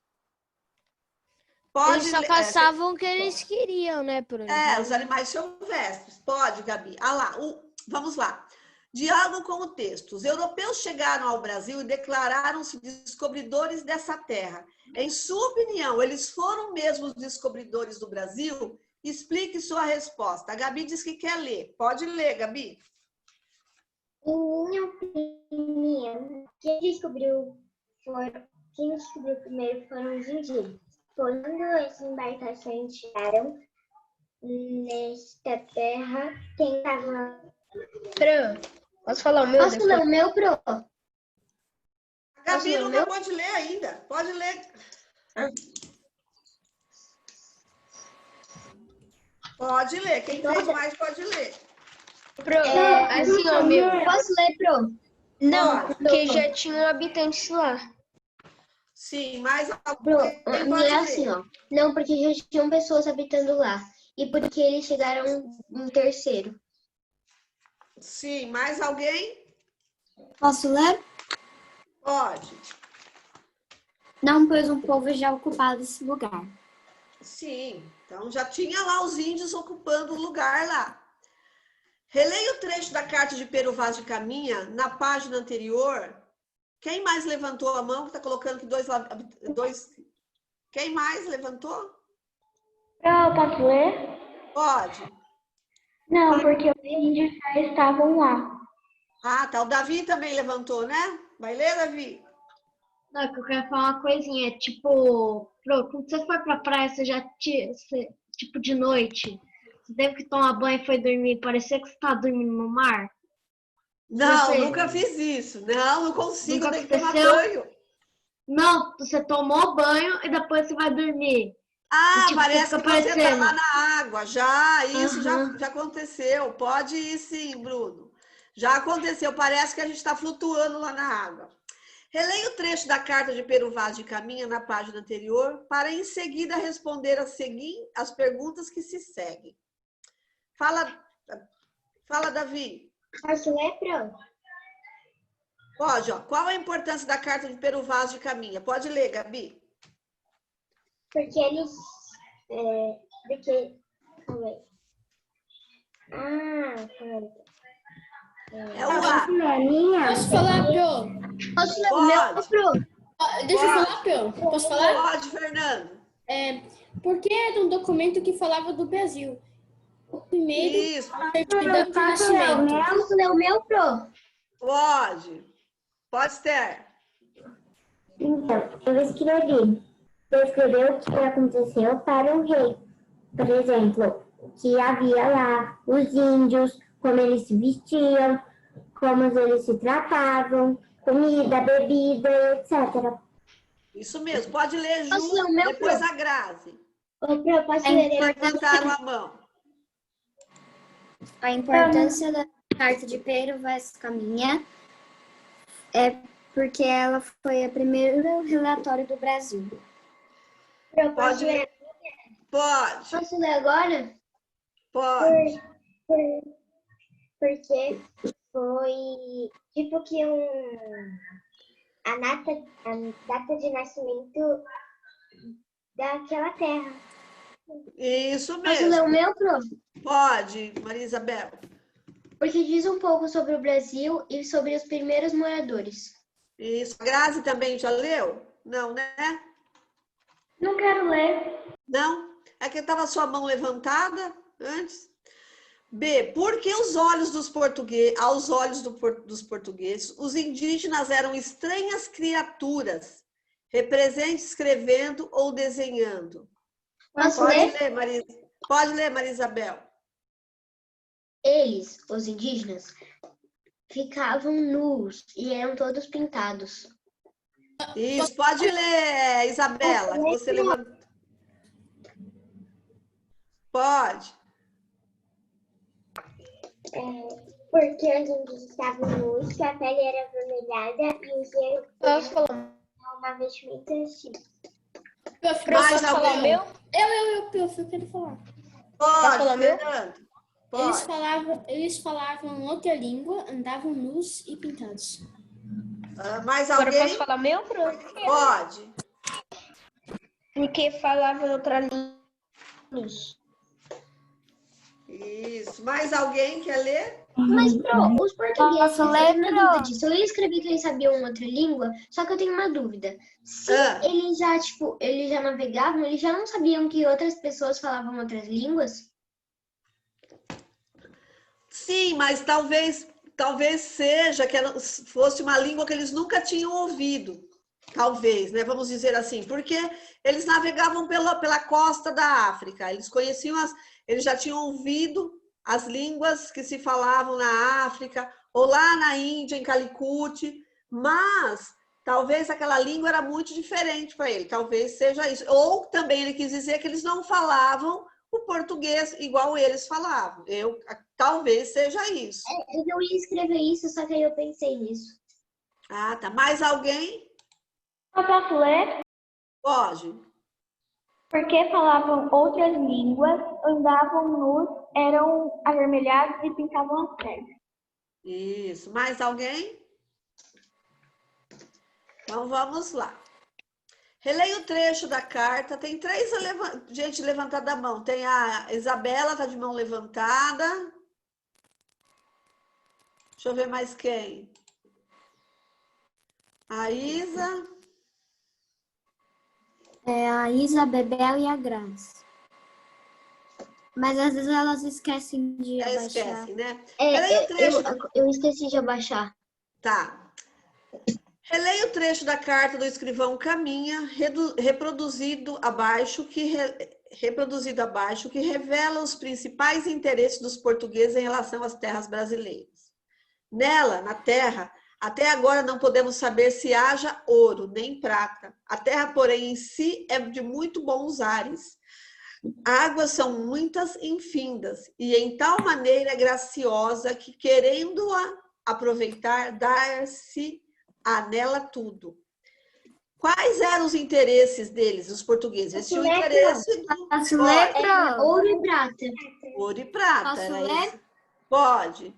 Eles só caçavam o que eles queriam, né? Por exemplo. Os animais silvestres. Pode, Gabi. Vamos lá. Diálogo com o texto. Os europeus chegaram ao Brasil e declararam-se descobridores dessa terra. Em sua opinião, eles foram mesmo os descobridores do Brasil? Explique sua resposta. A Gabi diz que quer ler. Pode ler, Gabi. Em minha opinião, quem descobriu primeiro foram os indígenas. Quando as embarcações chegaram nesta terra, quem estava... Posso falar o meu? Posso ler o meu, Pro? A Gabi não pode ler ainda. Pode ler. Pode ler. Quem fez mais pode ler. O meu. Posso ler, Pro? Não, porque já tinham habitantes lá. Sim, mas Não é assim, ó. Não, porque já tinham pessoas habitando lá. E porque eles chegaram em terceiro. Sim, mais alguém? Posso ler? Pode. Não, pois um povo já ocupava esse lugar. Sim, então já tinha lá os índios ocupando o lugar lá. Releia o trecho da carta de Pero Vaz de Caminha, na página anterior. Quem mais levantou a mão? Que está colocando que dois... Quem mais levantou? Eu posso ler? Pode. Não, porque os índios já estavam lá. Tá. O Davi também levantou, né? Vai ler, Davi? Não, é que eu quero falar uma coisinha. Tipo, quando você foi pra praia, tipo, de noite, você teve que tomar banho e foi dormir. Parecia que você estava dormindo no mar. Não, nunca fiz isso. Não consigo, Nunca nem tomar aconteceu? banho. Não, você tomou banho e depois você vai dormir. Tipo, Parece que você está parecendo. lá na água. Já, isso Aham. já aconteceu. Pode ir sim, Bruno. Já aconteceu. Parece que a gente está flutuando lá na água. Releia o trecho da carta de Pero Vaz de Caminha na página anterior para em seguida responder as perguntas que se seguem. Fala, Davi. Posso ler, Pro? Pode, ó. Qual a importância da carta de Pero Vaz de Caminha? Pode ler, Gabi. Porque eles... É o A. Posso falar, Pro? Posso ler o meu, Pro? Deixa eu falar, Pro? Posso falar? Pode, Fernando. Porque era um documento que falava do Brasil. O primeiro, Isso. a certidão de nascimento. Posso ler o meu, Pro? Pode. Pode, Esther. Então, eu escrevi. Descreveu o que aconteceu para o rei. Por exemplo, que havia lá os índios, como eles se vestiam, como eles se tratavam, comida, bebida, etc. Isso mesmo. Pode ler Posso ler o junto, meu, depois Pro? a Grazi. Ô, Pro, posso ler? Levantaram a mão. A importância da carta de Pero Vaz de Caminha é porque ela foi o primeiro relatório do Brasil. Pro, Pode posso ler? ler. Pode. Posso ler agora? Pode. Porque foi tipo que a data de nascimento daquela terra. Isso Posso ler mesmo. o meu, Pro? Pode, Maria Isabel. Porque diz um pouco sobre o Brasil e sobre os primeiros moradores. Isso. A Grazi também já leu? Não, né? Não quero ler. Não? É que estava a sua mão levantada antes. B, porque os olhos dos portugueses, aos olhos dos portugueses, os indígenas eram estranhas criaturas, represente escrevendo ou desenhando. Posso Pode ler? ler, Pode ler, Maria Isabel. Eles, os indígenas, ficavam nus e eram todos pintados. Isso, pode ler, Isabela, que você levantou. Pode. Porque os índios estavam nus, que a pele era avermelhada e os dedos Posso falar? uma vestimenta assim. Mais alguém? Eu quero falar. Pode, falar meu? Fernando. Pode. Eles falavam outra língua, andavam nus e pintados. Mais Agora eu alguém? posso falar meu? Pode. Porque falavam outra língua. Isso. Mais alguém quer ler? Mas, Pro, os portugueses, Posso eu ler, tenho uma Pro? dúvida disso. Eu ia escrever que eles sabiam outra língua, só que eu tenho uma dúvida. Se eles já, tipo, eles já navegavam, eles já não sabiam que outras pessoas falavam outras línguas? Sim, mas talvez seja que fosse uma língua que eles nunca tinham ouvido. Talvez, né? Vamos dizer assim, porque eles navegavam pela costa da África, eles já tinham ouvido as línguas que se falavam na África, ou lá na Índia, em Calicut, mas talvez aquela língua era muito diferente para ele, talvez seja isso. Ou também ele quis dizer que eles não falavam o português igual eles falavam. Talvez seja isso. Eu ia escrever isso, só que aí eu pensei nisso. Ah, tá. Mais alguém? Eu posso ler? Pode. Porque falavam outras línguas, andavam nus, eram avermelhados e pintavam as pernas. Isso. Mais alguém? Então, vamos lá. Releia o trecho da carta. Tem 3 gente levantada a mão. Tem a Isabela, está de mão levantada. Deixa eu ver mais quem. A Isa. A Isa, a Bebel e a Graça. Mas às vezes elas esquecem de abaixar. Esquece, né? Releia o trecho. Eu esqueci de abaixar. Tá. Releia o trecho da carta do escrivão Caminha, reproduzido abaixo, que revela os principais interesses dos portugueses em relação às terras brasileiras. Nela, na terra, até agora não podemos saber se haja ouro, nem prata. A terra, porém, em si é de muito bons ares. Águas são muitas e infindas, e em tal maneira graciosa que, querendo-a aproveitar, dar-se a nela tudo. Quais eram os interesses deles, os portugueses? Eles tinham interesse Posso ler, Pro? Ouro e prata. Ouro e prata. Posso era ler? isso. Pode.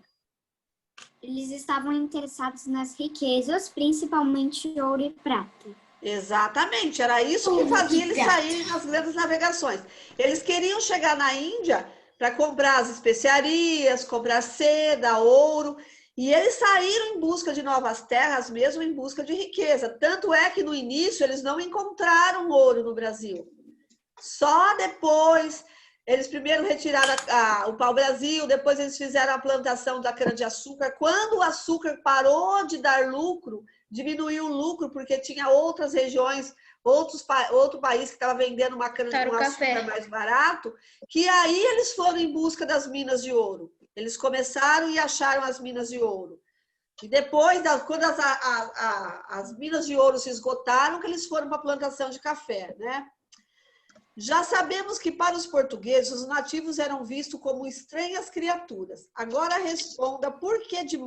Eles estavam interessados nas riquezas, principalmente ouro e prata. Exatamente, era isso que fazia eles saírem nas grandes navegações. Eles queriam chegar na Índia para comprar as especiarias, comprar seda, ouro, e eles saíram em busca de novas terras, mesmo em busca de riqueza. Tanto é que no início eles não encontraram ouro no Brasil. Só depois, eles primeiro retiraram o pau-brasil, depois eles fizeram a plantação da cana-de-açúcar. Quando o açúcar parou de dar lucro, diminuiu o lucro, porque tinha outras regiões, outro país que estava vendendo uma cana-de-açúcar mais barato, que aí eles foram em busca das minas de ouro. Eles começaram e acharam as minas de ouro. E depois, quando as minas de ouro se esgotaram, que eles foram para a plantação de café, né? Já sabemos que para os portugueses, os nativos eram vistos como estranhas criaturas. Agora responda por que o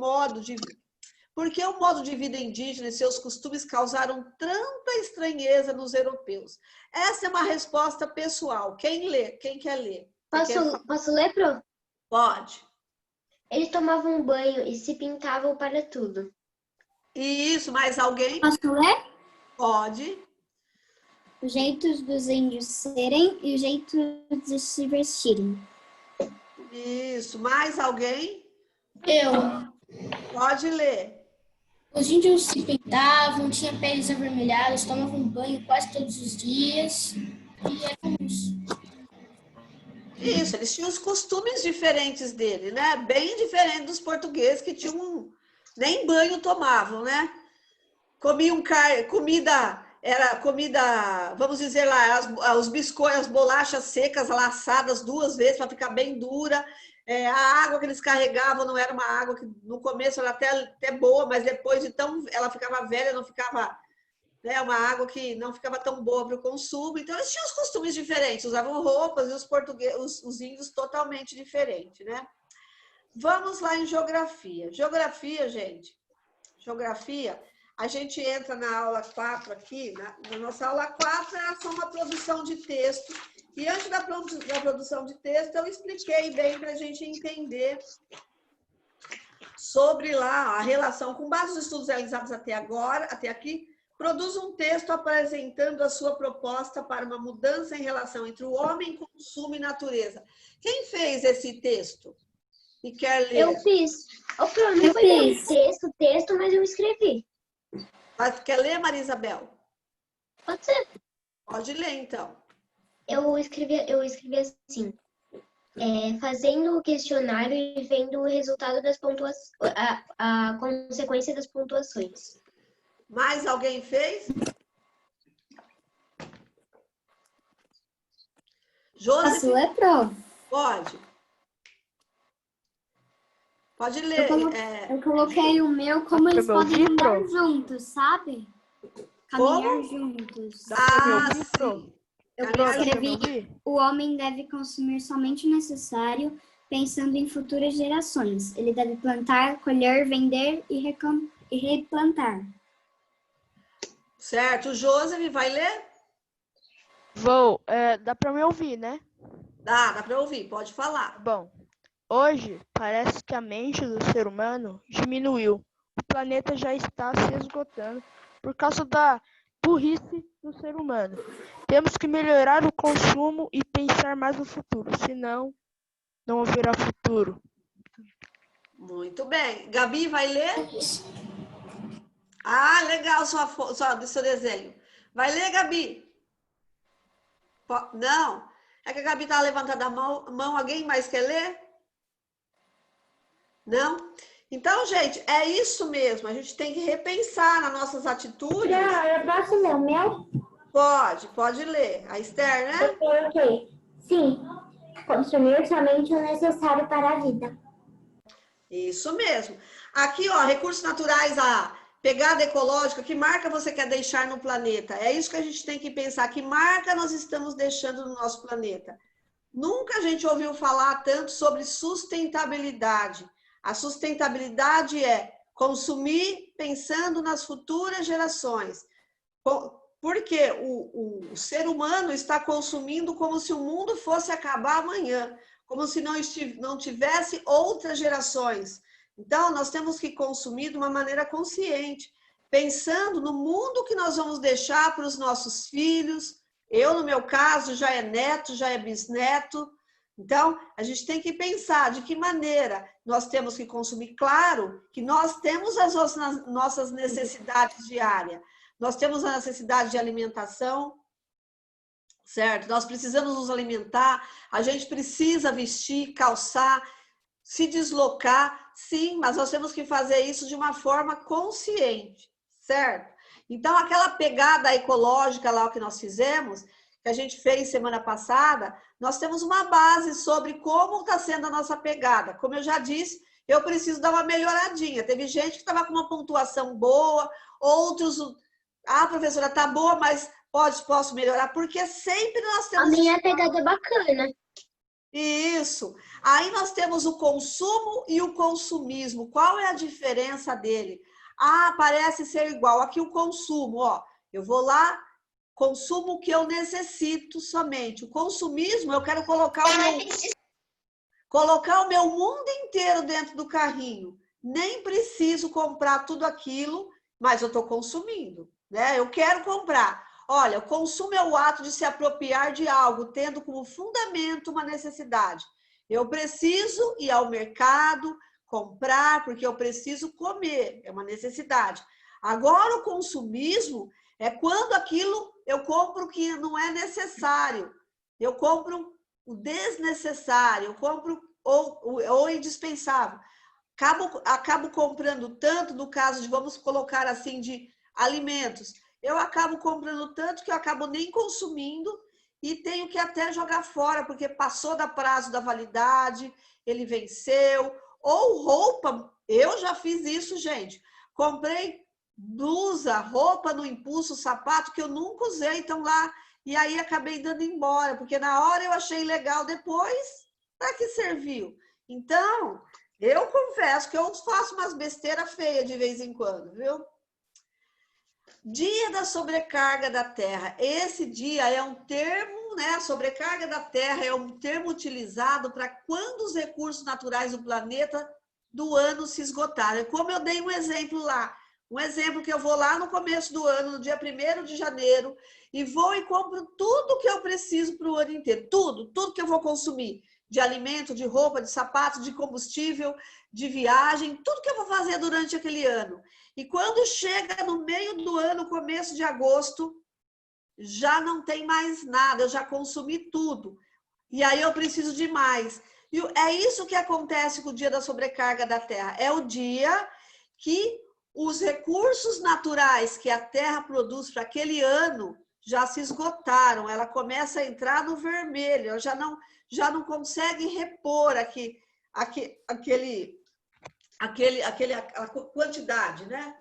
modo de vida indígena e seus costumes causaram tanta estranheza nos europeus? Essa é uma resposta pessoal. Quem lê? Quem quer ler? Posso ler, Pro? Pode. Eles tomavam banho e se pintavam para tudo. Isso, mais alguém? Posso ler? Pode. Os jeitos dos índios serem e o jeito de se vestirem. Isso, mais alguém? Eu. Pode ler. Os índios se pintavam, tinham peles avermelhadas, tomavam banho quase todos os dias. E eram isso. Isso, eles tinham os costumes diferentes dele, né? Bem diferente dos portugueses que tinham nem banho tomavam, né? Comiam comida, era comida, vamos dizer lá, os biscoitos, as bolachas secas, laçadas 2 vezes para ficar bem dura. A água que eles carregavam não era uma água que no começo era até boa, mas depois então ela ficava velha, não ficava, né, uma água que não ficava tão boa para o consumo. Então eles tinham os costumes diferentes, usavam roupas e os portugueses, os índios totalmente diferentes, né? Vamos lá em geografia. Geografia, gente. Geografia, a gente entra na aula 4 aqui, na nossa aula 4 é só uma produção de texto. E antes da produção de texto, eu expliquei bem para a gente entender sobre lá a relação, com base nos estudos realizados até agora, até aqui, produz um texto apresentando a sua proposta para uma mudança em relação entre o homem, consumo e natureza. Quem fez esse texto? E quer ler? Eu fiz. O problema foi bem texto, mas eu escrevi. Mas quer ler, Maria Isabel? Pode ser. Pode ler, então. Eu escrevi assim, fazendo o questionário e vendo o resultado das pontuações, a consequência das pontuações. Mais alguém fez? Posso ler, Pro? Pode. Pode ler. Eu coloquei o meu como eles podem andar juntos, sabe? Caminhar juntos. Sim. Eu escrevi, o homem deve consumir somente o necessário, pensando em futuras gerações. Ele deve plantar, colher, vender e replantar. Certo. O Joseph vai ler? Vou. Dá para me ouvir, né? Dá para ouvir. Pode falar. Bom, hoje parece que a mente do ser humano diminuiu. O planeta já está se esgotando por causa da burrice do ser humano. Temos que melhorar o consumo e pensar mais no futuro, senão não haverá futuro. Muito bem. Gabi vai ler? Ah, legal seu desenho. Vai ler, Gabi? Não. É que a Gabi está levantando a mão. Alguém mais quer ler? Não? Então, gente, é isso mesmo. A gente tem que repensar nas nossas atitudes. Eu posso ler o meu? Pode ler. A Esther, né? Eu coloquei. Sim, consumir somente o necessário para a vida. Isso mesmo. Aqui, ó, recursos naturais, a pegada ecológica, que marca você quer deixar no planeta? É isso que a gente tem que pensar. Que marca nós estamos deixando no nosso planeta? Nunca a gente ouviu falar tanto sobre sustentabilidade. A sustentabilidade é consumir pensando nas futuras gerações. Porque o ser humano está consumindo como se o mundo fosse acabar amanhã, como se não tivesse outras gerações. Então, nós temos que consumir de uma maneira consciente, pensando no mundo que nós vamos deixar para os nossos filhos. Eu, no meu caso, já é neto, já é bisneto. Então, a gente tem que pensar de que maneira nós temos que consumir. Claro que nós temos as nossas necessidades diárias. Nós temos a necessidade de alimentação, certo? Nós precisamos nos alimentar, a gente precisa vestir, calçar, se deslocar, sim, mas nós temos que fazer isso de uma forma consciente, certo? Então, aquela pegada ecológica lá que nós fizemos, que a gente fez semana passada, nós temos uma base sobre como está sendo a nossa pegada. Como eu já disse, eu preciso dar uma melhoradinha. Teve gente que estava com uma pontuação boa, outros... Ah, professora, tá boa, mas posso melhorar? Porque sempre nós temos... A minha pegada é bacana. Isso. Aí nós temos o consumo e o consumismo. Qual é a diferença dele? Ah, parece ser igual. Aqui o consumo, ó. Eu vou lá, consumo o que eu necessito somente. O consumismo, eu quero colocar o meu mundo inteiro dentro do carrinho. Nem preciso comprar tudo aquilo, mas eu estou consumindo, né? Eu quero comprar. Olha, o consumo é o ato de se apropriar de algo, tendo como fundamento uma necessidade. Eu preciso ir ao mercado, comprar, porque eu preciso comer, é uma necessidade. Agora, o consumismo é quando aquilo eu compro que não é necessário. Eu compro o desnecessário, eu compro ou indispensável. Acabo comprando tanto, no caso de, vamos colocar assim, de alimentos, eu acabo comprando tanto que eu acabo nem consumindo e tenho que até jogar fora, porque passou da prazo da validade, ele venceu. Ou roupa, eu já fiz isso, gente. Comprei blusa, roupa no impulso, sapato que eu nunca usei, então lá, e aí acabei dando embora, porque na hora eu achei legal, depois, para que serviu? Então, eu confesso que eu faço umas besteiras feias de vez em quando, viu? Dia da sobrecarga da Terra. Esse dia é um termo, né? A sobrecarga da Terra é um termo utilizado para quando os recursos naturais do planeta do ano se esgotarem. Como eu dei um exemplo lá. Um exemplo que eu vou lá no começo do ano, no dia 1º de janeiro, e vou e compro tudo que eu preciso para o ano inteiro. Tudo que eu vou consumir. De alimento, de roupa, de sapato, de combustível, de viagem, tudo que eu vou fazer durante aquele ano. E quando chega no meio do ano, começo de agosto, já não tem mais nada, eu já consumi tudo. E aí eu preciso de mais. E é isso que acontece com o dia da sobrecarga da Terra. É o dia que os recursos naturais que a Terra produz para aquele ano já se esgotaram. Ela começa a entrar no vermelho, ela já não consegue repor aquela quantidade, né?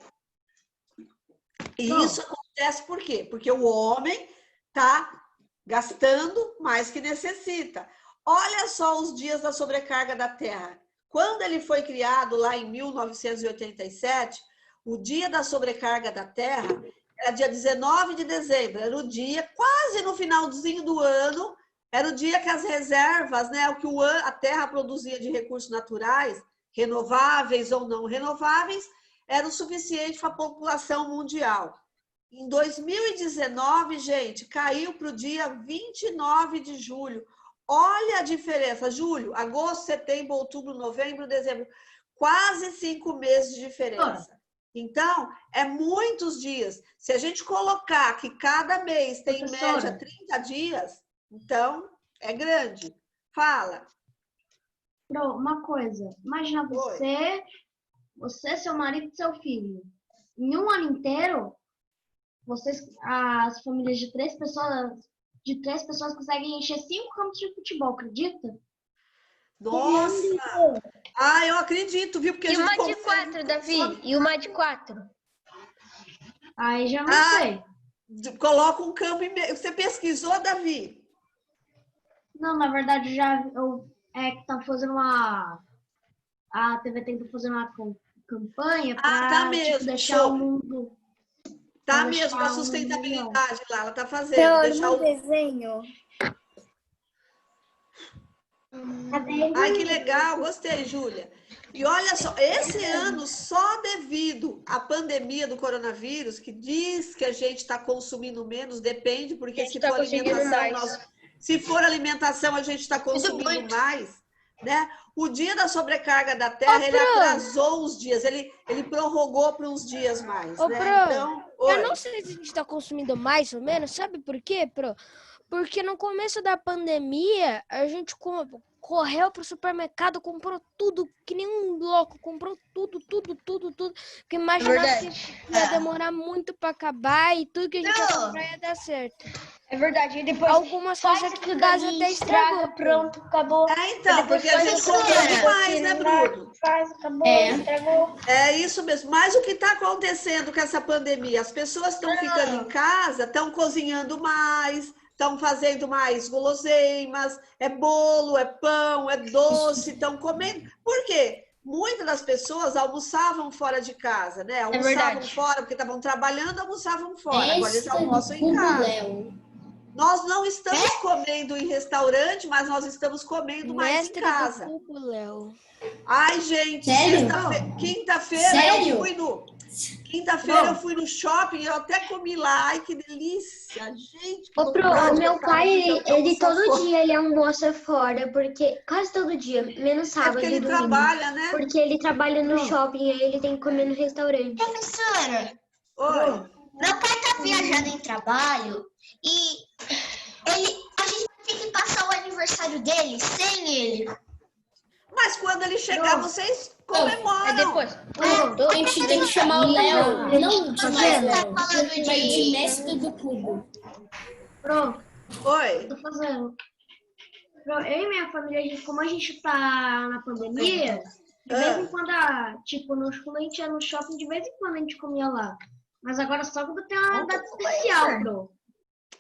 E isso acontece por quê? Porque o homem está gastando mais que necessita. Olha só os dias da sobrecarga da Terra. Quando ele foi criado lá em 1987, o dia da sobrecarga da Terra era dia 19 de dezembro, era o dia quase no finalzinho do ano, era o dia que as reservas, né, o que a Terra produzia de recursos naturais, renováveis ou não renováveis, era o suficiente para a população mundial. Em 2019, gente, caiu para o dia 29 de julho. Olha a diferença, julho, agosto, setembro, outubro, novembro, dezembro, quase 5 meses de diferença. Então, é muitos dias. Se a gente colocar que cada mês tem em média 30 dias, então é grande. Fala. Uma coisa, imagina você, seu marido e seu filho. Em um ano inteiro, as famílias de 3 pessoas conseguem encher 5 campos de futebol, acredita? Nossa! Eu acredito, viu? Porque e uma de 4, Davi? E uma de 4? Aí já não sei. Coloca um campo e meio. Você pesquisou, Davi? Não, na verdade, que tá fazendo a TV tem que fazer uma campanha para deixar o mundo... Tá mesmo, a sustentabilidade lá, ela tá fazendo. Deixar um desenho. Ai, que legal, gostei, Júlia. E olha só, esse ano, só devido à pandemia do coronavírus, que diz que a gente está consumindo menos, depende, porque se for alimentação, a gente está consumindo mais, né? O dia da sobrecarga da Terra, ele atrasou uns dias, ele prorrogou para uns dias mais, né? Então, eu não sei se a gente está consumindo mais ou menos, sabe por quê, Pro? Porque no começo da pandemia, a gente correu pro supermercado, comprou tudo, que nem um louco, comprou tudo. Porque imaginava que ia demorar muito para acabar e tudo que a gente ia comprar ia dar certo. É verdade, e depois algumas coisas aqui em casa até estragou. Pronto, acabou. Então, porque a gente comprou demais, né, Bruno? Acabou, estragou. É isso mesmo. Mas o que está acontecendo com essa pandemia? As pessoas estão ficando em casa, estão cozinhando mais, estão fazendo mais guloseimas, é bolo, é pão, é doce, estão comendo. Por quê? Muitas das pessoas almoçavam fora de casa, né? Almoçavam fora porque estavam trabalhando, almoçavam fora. Agora eles almoçam em casa. Nós não estamos comendo em restaurante, mas nós estamos comendo mais em casa. Ai, gente, quinta-feira eu fui no shopping, eu até comi lá. Ai, que delícia, gente. O meu pai, ele todo dia ele almoça fora, porque quase todo dia, menos sábado. Porque ele trabalha, né? Porque ele trabalha no shopping, aí ele tem que comer no restaurante. Professora, oi. Meu pai tá viajando em trabalho e a gente vai tem que passar o aniversário dele sem ele. Mas quando ele chegar, vocês comemoram. É depois. A gente tem que chamar o Léo. Não de mais Léo. Mas de mestre do cubo. Oi. Tô fazendo. Eu e minha família, como a gente tá na pandemia, de vez em quando, quando a gente ia no shopping, de vez em quando a gente comia lá. Mas agora só quando tem uma data especial, bro.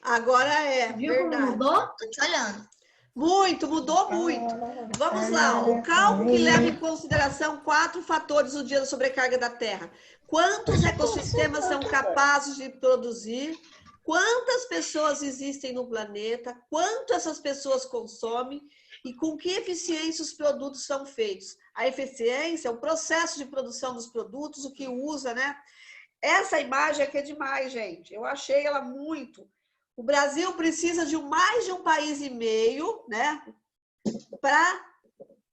Agora Viu verdade. como mudou? Tô te olhando. Muito, mudou muito. Vamos lá, o cálculo que leva em consideração 4 fatores no dia da sobrecarga da Terra. Quantos ecossistemas são capazes de produzir? Quantas pessoas existem no planeta? Quanto essas pessoas consomem? E com que eficiência os produtos são feitos? A eficiência é o processo de produção dos produtos, o que usa, né? Essa imagem aqui é demais, gente. Eu achei ela muito. O Brasil precisa de mais de um país e meio, né, para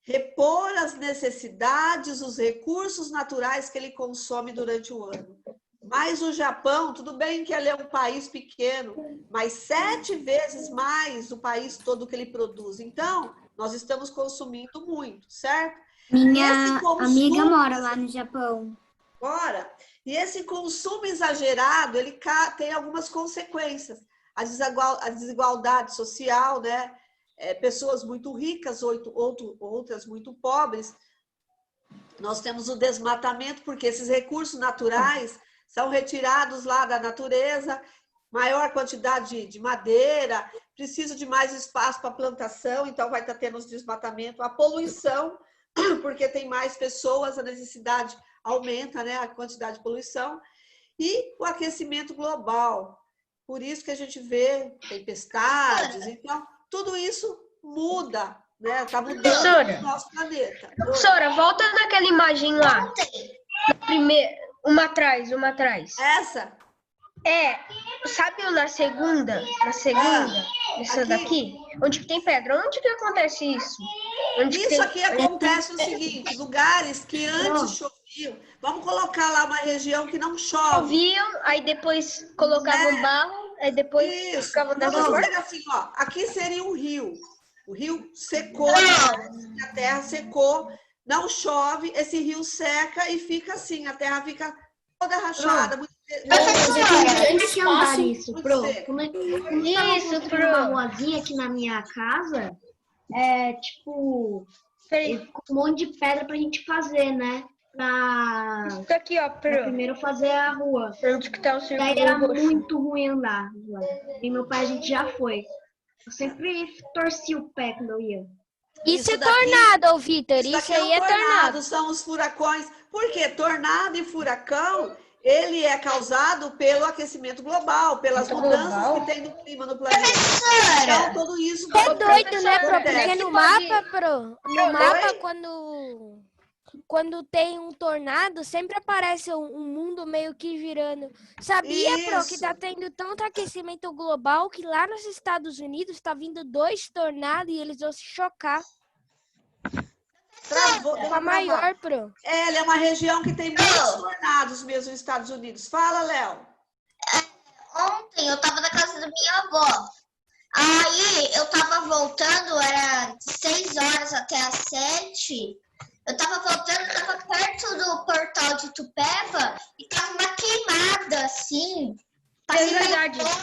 repor as necessidades, os recursos naturais que ele consome durante o ano. Mas o Japão, tudo bem que ele é um país pequeno, mas 7 vezes mais do país todo que ele produz. Então, nós estamos consumindo muito, certo? Minha amiga mora lá no Japão. Ora, e esse consumo exagerado, ele tem algumas consequências. A desigualdade social, né? Pessoas muito ricas, outras muito pobres. Nós temos o desmatamento, porque esses recursos naturais são retirados lá da natureza, maior quantidade de madeira, precisa de mais espaço para plantação, então vai estar tendo os desmatamento, a poluição, porque tem mais pessoas, a necessidade aumenta, né? A quantidade de poluição, e o aquecimento global. Por isso que a gente vê tempestades, então tudo isso muda, né? Está mudando o nosso planeta. Professora, volta naquela imagem lá. Primeiro, uma atrás. Essa? Sabe na segunda, essa daqui, onde que tem pedra, onde que acontece isso? Aqui acontece o seguinte, lugares que antes choviam, vamos colocar lá uma região que não chove. Choviam, aí depois colocavam barro, aí depois ficavam dessa forma. Assim, ó, aqui seria um rio. O rio secou, a terra secou, não chove, esse rio seca e fica assim, a terra fica toda rachada. Isso, Pro. Isso, Pro. Uma ruazinha aqui na minha casa, um monte de pedra pra gente fazer, né? Isso aqui, ó, Pro. Primeiro fazer a rua. Onde que tá o círculo? Daí era muito ruim andar. E meu pai, a gente já foi. Eu sempre torci o pé quando eu ia. Isso é tornado, Vitor. Isso aí é tornado. São os furacões. Por quê? Tornado e furacão, ele é causado pelo aquecimento global, pelas mudanças que tem no clima no planeta. Então, tudo isso... É doido, né, Pro? Porque no mapa, no mapa, quando tem um tornado, sempre aparece um mundo meio que girando. Sabia, Pro, que tá tendo tanto aquecimento global que lá nos Estados Unidos tá vindo 2 tornados e eles vão se chocar. Tá maior, Pro. Ela é uma região que tem muitos tornados mesmo nos Estados Unidos. Fala, Léo. Ontem eu tava na casa da minha avó. Aí eu tava voltando, era de 6 horas até as 7. Eu tava voltando, tava perto do portal de Itupeva e tava uma queimada, assim.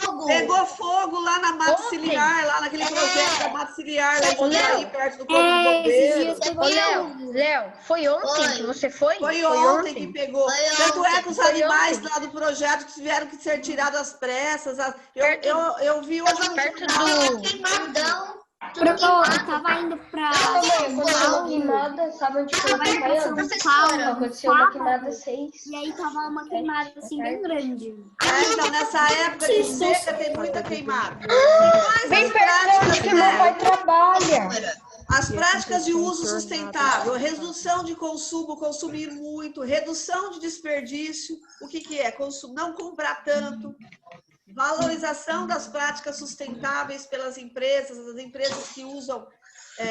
Fogo. Pegou fogo lá na Mata Ciliar, lá naquele projeto da Mata Ciliar, lá aí perto do Corpo do Bombeiro. Léo, foi ontem que você foi? Foi ontem que pegou. Tanto é que os animais lá do projeto tiveram que ser tirados às pressas. Eu vi hoje perto do queimadão. Eu tava indo pra aconteceu uma queimada, sabe onde foi? Aconteceu uma queimada 6. E aí tava uma queimada assim bem grande. Então, nessa época de seca tem muita queimada. Bem perto onde que meu pai trabalha. As práticas de uso sustentável, redução de consumo, consumir muito, redução de desperdício, o que é? Não comprar tanto. Valorização das práticas sustentáveis pelas empresas, as empresas que usam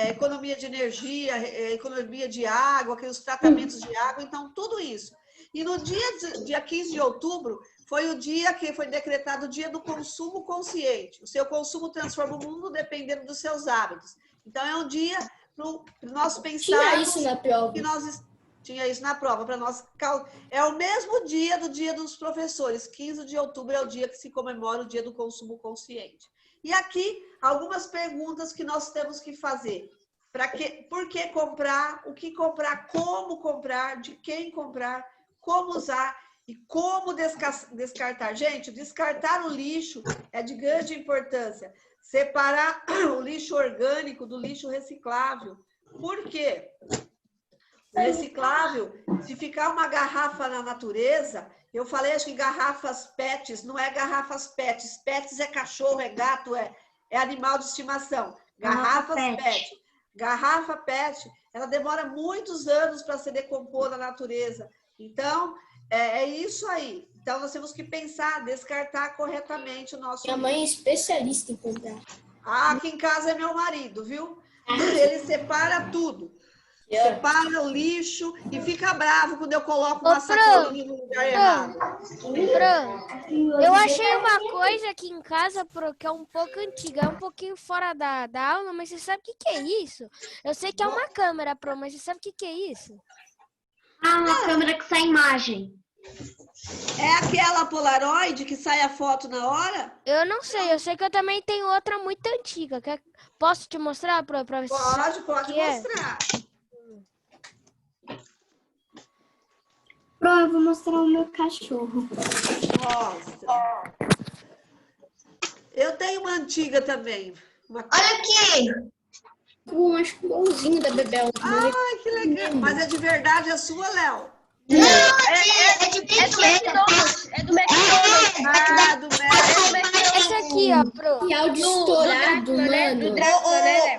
economia de energia, economia de água, aqueles tratamentos de água, então tudo isso. E no dia 15 de outubro foi o dia que foi decretado o dia do consumo consciente. O seu consumo transforma o mundo dependendo dos seus hábitos. Então, é um dia para nós pensarmos... Tinha isso na prova. Tinha isso na prova, para nós... É o mesmo dia do Dia dos Professores. 15 de outubro é o dia que se comemora o dia do consumo consciente. E aqui, algumas perguntas que nós temos que fazer. Por que comprar? O que comprar? Como comprar? De quem comprar? Como usar? E como descartar? Gente, descartar o lixo é de grande importância. Separar o lixo orgânico do lixo reciclável. Por quê? O reciclável, se ficar uma garrafa na natureza, eu falei, acho que garrafas PETs, não é garrafas PETs. PETs é cachorro, é gato, é animal de estimação. Garrafas PET. Garrafa PET, ela demora muitos anos para se decompor na natureza. Então, é isso aí. Então, nós temos que pensar, descartar corretamente o nosso... Minha mãe é especialista em comprar. Ah, aqui em casa é meu marido, viu? Ele separa tudo. Separa o lixo e fica bravo quando eu coloco uma sacolinha no lugar errado. Eu achei uma coisa aqui em casa, que é um pouco antiga, é um pouquinho fora da aula, mas você sabe o que é isso? Eu sei que é uma câmera, mas você sabe o que é isso? Ah, uma câmera que sai imagem. É aquela Polaroid que sai a foto na hora? Eu não sei, eu sei que eu também tenho outra muito antiga. Posso te mostrar pra ver se Pode mostrar. Pro, eu vou mostrar o meu cachorro. Mostra. Eu tenho uma antiga também. Olha aqui. Um igualzinho da Bebel. Ah, que legal. Mas é de verdade a sua, Léo? Não, é de McDonald's. É do McDonald's. Ah, do México. essa aqui, ó, Pro. Que áudio estourado, mano.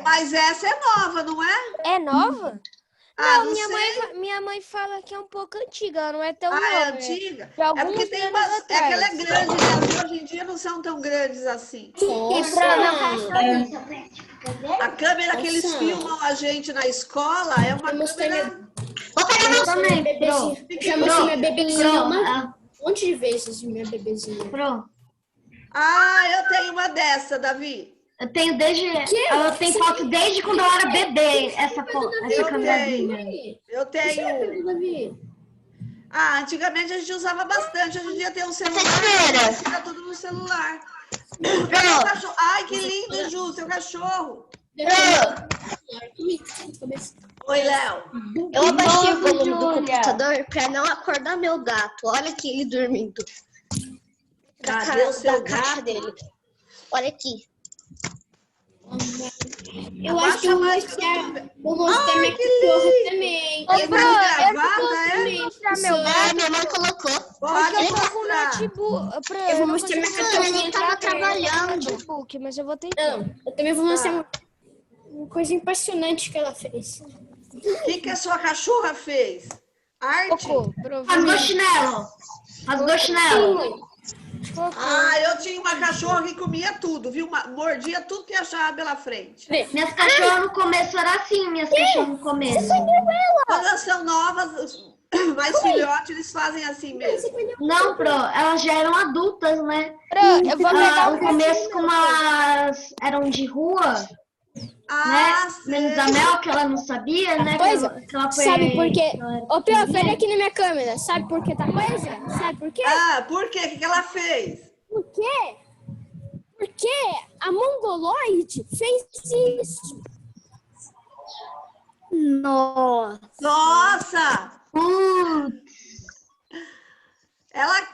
Mas essa é nova, não é? É nova? Ah, Não, sei. minha mãe fala que é um pouco antiga, ela não é tão nova. É antiga? De alguns É porque tem anos umas... É que ela é atrás. grande, né? Hoje em dia não são tão grandes assim. A câmera que eles filmam a gente na escola é uma câmera... Eu também, bebezinho. Já mostrei minha bebezinha um monte de vezes, minha bebezinha. Pro, Ah, eu tenho uma dessa, Davi. eu tenho ela tem foto desde quando eu era bebê, essa câmerazinha. Eu tenho. Ah, antigamente a gente usava bastante. Hoje em dia tem um celular. Fica tudo no celular. Ai, que lindo, Ju, seu cachorro. Oi, Léo. Eu abaixei o volume do computador para não acordar meu gato. Olha aqui ele dormindo. Cadê o seu gato dele? Olha aqui. Eu acho que eu vou mostrar minha cachorra também. Ô, Pro, eu não mostrar meu gato. Minha mãe colocou. Pode notebook. Eu vou mostrar minha cachorra. Ele tava trabalhando. Notebook, mas eu vou tentar. Não, eu também vou mostrar uma coisa impressionante que ela fez. O que a sua cachorra fez? Arte? Rasgou chinelo. Rasgou chinelo. Ah, eu tinha uma cachorra que comia tudo, viu? Mordia tudo que achava pela frente. Minhas cachorras no começo eram assim, Quando elas são novas, mais filhotes, eles fazem assim mesmo. Não, Pro, elas já eram adultas, né? Pro, eu vou pegar no começo como elas eram de rua, né? Menos a Mel, que ela não sabia, né? Que ela foi... Sabe por quê? Ô, Pio, olha aqui na minha câmera. Sabe por que tá coisa? Sabe por quê? Ah, por quê? O que ela fez? Por quê? Porque a Mongoloide fez isso. Nossa! Ela...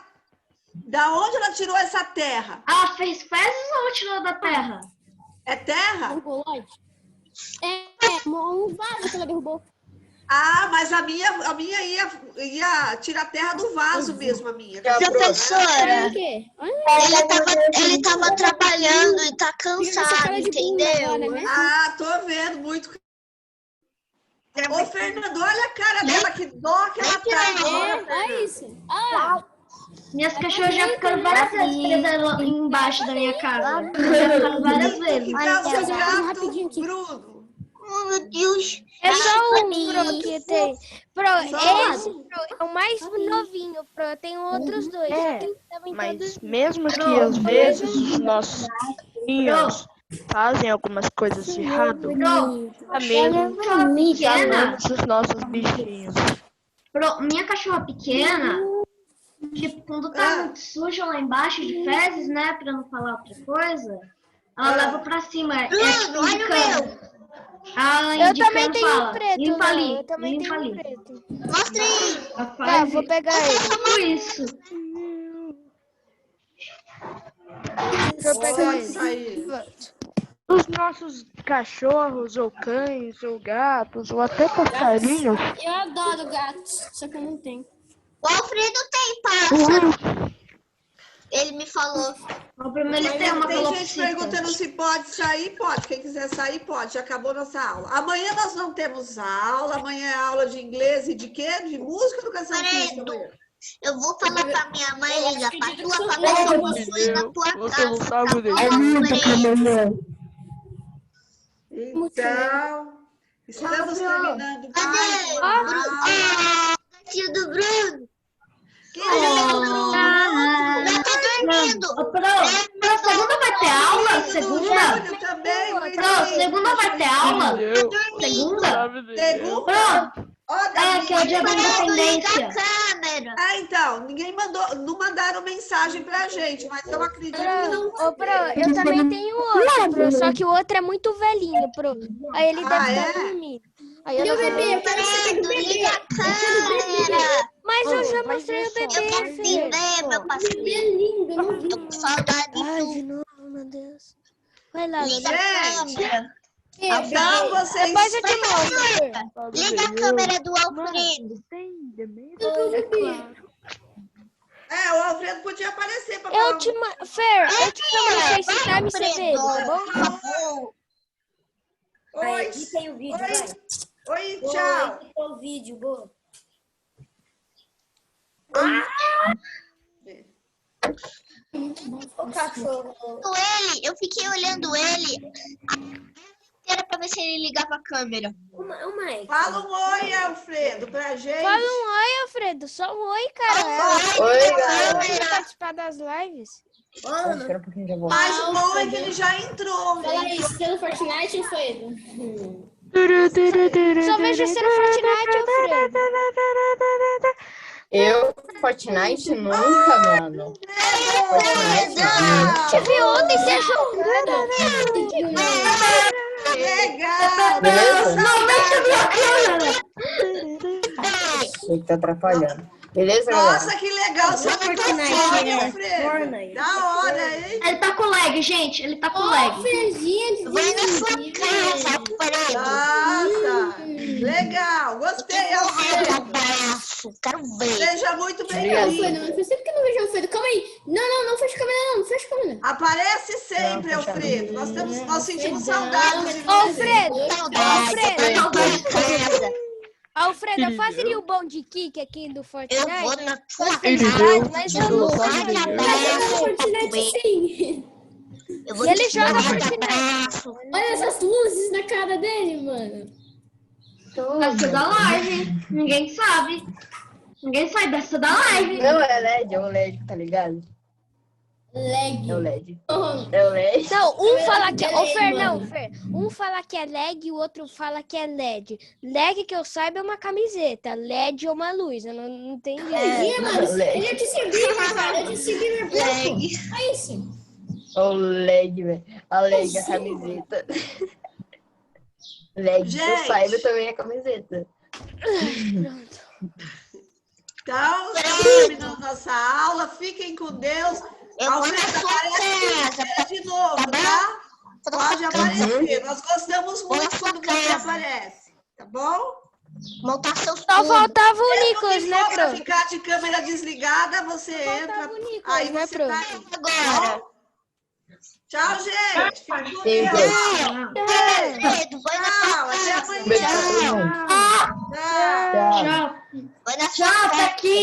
Da onde ela tirou essa terra? Ela fez fezes ou ela tirou da terra? É terra? Mongoloide. É um vaso que ela derrubou. Ah, mas a minha ia tirar terra do vaso mesmo, a minha. Professora, ele tava trabalhando e tá cansado, entendeu? Agora, né? Ah, tô vendo muito. Ô, Fernando, olha a cara dela, que dó que ela tá. É isso. Minhas cachorras já ficaram várias vezes presas embaixo da minha casa. Já ficaram várias vezes. Que tal seu gato, rapidinho aqui. Bruno? Oh, meu Deus. É só um, Ai, Pro, que tem. Pro, esse Pro, é o mais novinho, Pro. Tem outros dois, só que eles estavam Mas introduzidos. mesmo que às vezes os nossos filhos fazem algumas coisas de errado, tá mesmo amamos os nossos bichinhos. Minha cachorra pequena, tipo, quando tá muito suja lá embaixo de fezes, né, pra não falar outra coisa, ela leva pra cima. Bruno, olha o meu. Eu também tenho fala, um preto, limpa né? ali, Eu também limpa tenho um ali. preto. Mostra aí. Ela Tá, faz vou pegar ele. tudo isso. Deixa eu pegar Isso ele. aí. Os nossos cachorros, ou cães, ou gatos, ou até passarinhos, Eu adoro gatos, só que eu não tenho. O Alfredo tem pássaro. Ele me falou. O primeiro ele tem uma Tem gente calopsita. perguntando se pode sair, pode. Quem quiser sair, pode. Já acabou nossa aula. Amanhã nós não temos aula. Amanhã é aula de inglês e de quê? De música e educação física amanhã. Eu vou falar pra minha mãe ligar pra tua pra ver se eu posso ir na tua você não casa. sabe Tá nem. bom, Alfredo? Então, estamos terminando. Cadê? Ah, gatinho do Bruno. Quem é o Bruno? Já tá dormindo. Pro, segunda vai ter aula? Segunda? Júlio também. muito Pro, bem. segunda vai ter aula? Segunda? Segunda? Ó, É, que é o dia da independência. Câmera. Ah, então, ninguém mandou, não mandaram mensagem pra gente, mas eu acredito que não. Ô, Pro, eu também tenho outro, Pro, só que o outro é muito velhinho, Pro. Aí ele deve estar dormindo. Aí eu não vou... Eu quero ser do bebê. Liga a câmera. Mas eu já mostrei o Eu quero bebê, te filho. ver, meu parceiro. É lindo, eu não vi. Eu tô com saudade Ai, de de novo, meu Deus. Vai lá, Liga Lana. a câmera. Então, vocês... Depois eu te mostro. Liga a câmera do Alfredo. É, o Alfredo podia aparecer pra Eu te Fer, eu te chamo no FaceTime e você vê ele, tá bom? Oi, Tem o vídeo, vai. oi, tchau. Tem o vídeo, boa. O cachorro. Eu fiquei olhando ele a inteira pra ver se ele ligava a câmera. O Mike. Fala um oi, Alfredo, pra gente. Fala um oi, Alfredo. Só um oi, cara. Oi, Pra participar das lives. Mas o bom é que ele já entrou. Fala aí, você no Fortnite, Alfredo? Só vejo você no Fortnite, Alfredo. Eu, Fortnite, nunca, mano. Fortnite, nunca. Te vi ontem você jogando. Legal. Beleza? Nossa, Ele tá atrapalhando. Beleza, galera? Nossa, que legal seu portfólio, Alfredo. Da hora, hein? Ele tá com lag, gente. Ele tá com lag. Vai na sua casa, Alfredo. Nossa, legal. Gostei, Alfredo. Abraço, quero ver. Seja muito Alfredo, bem-vindo. faz tempo que eu não vejo o Alfredo. Calma aí. Não fecha a câmera, não fecha a câmera. Aparece sempre, Não, Alfredo. Nós sentimos Alfredão. saudades de você. Alfredo, Alfredo. Alfredo, faz ali o bom de kick aqui do Eu Fortnite. vou na tua Ele casa. deu. Mas Eu eu vou não dar sei. abraço. Fortnite, sim. Eu vou E ele te joga dar Fortnite. abraço. Olha essas luzes na cara dele, mano. Dessa da live. Ninguém sabe. Ninguém sabe dessa da live. Não, é LED, é o LED, tá ligado? Lag. É o LED. É o LED. Não, um fala que é. Ô, Fer, mano. não, Fer. Um fala que é lag e o outro fala que é LED. Lag, que eu saiba, é uma camiseta. LED é uma luz. Eu não entendi. Mano, ele ia te seguir, cara. Eu te segui no grupo. É isso. O LED, velho. A LED, a camiseta. LED, que eu Gente. saiba, também é camiseta. Então, estamos terminando nossa aula. Fiquem com Deus. Eu vou na Alfredo, sua aparece casa. de novo, tá? Pode aparecer. Nós gostamos muito quando você aparece. Tá bom? Montar seus Só tudo. faltava o Mesmo Nicolas, que né, for pra Pro? ficar de câmera desligada, você entra. Faltava o Nicolas, Aí né, você Pro? tá aí. Agora. Tchau, gente. Fiquem com Beijo. Deus. Alfredo, vai na Tchau. sua Até casa. amanhã. Beijo pra todo mundo. Tchau. Tchau. Tchau. Vai na sua Tchau, casa. tá aqui.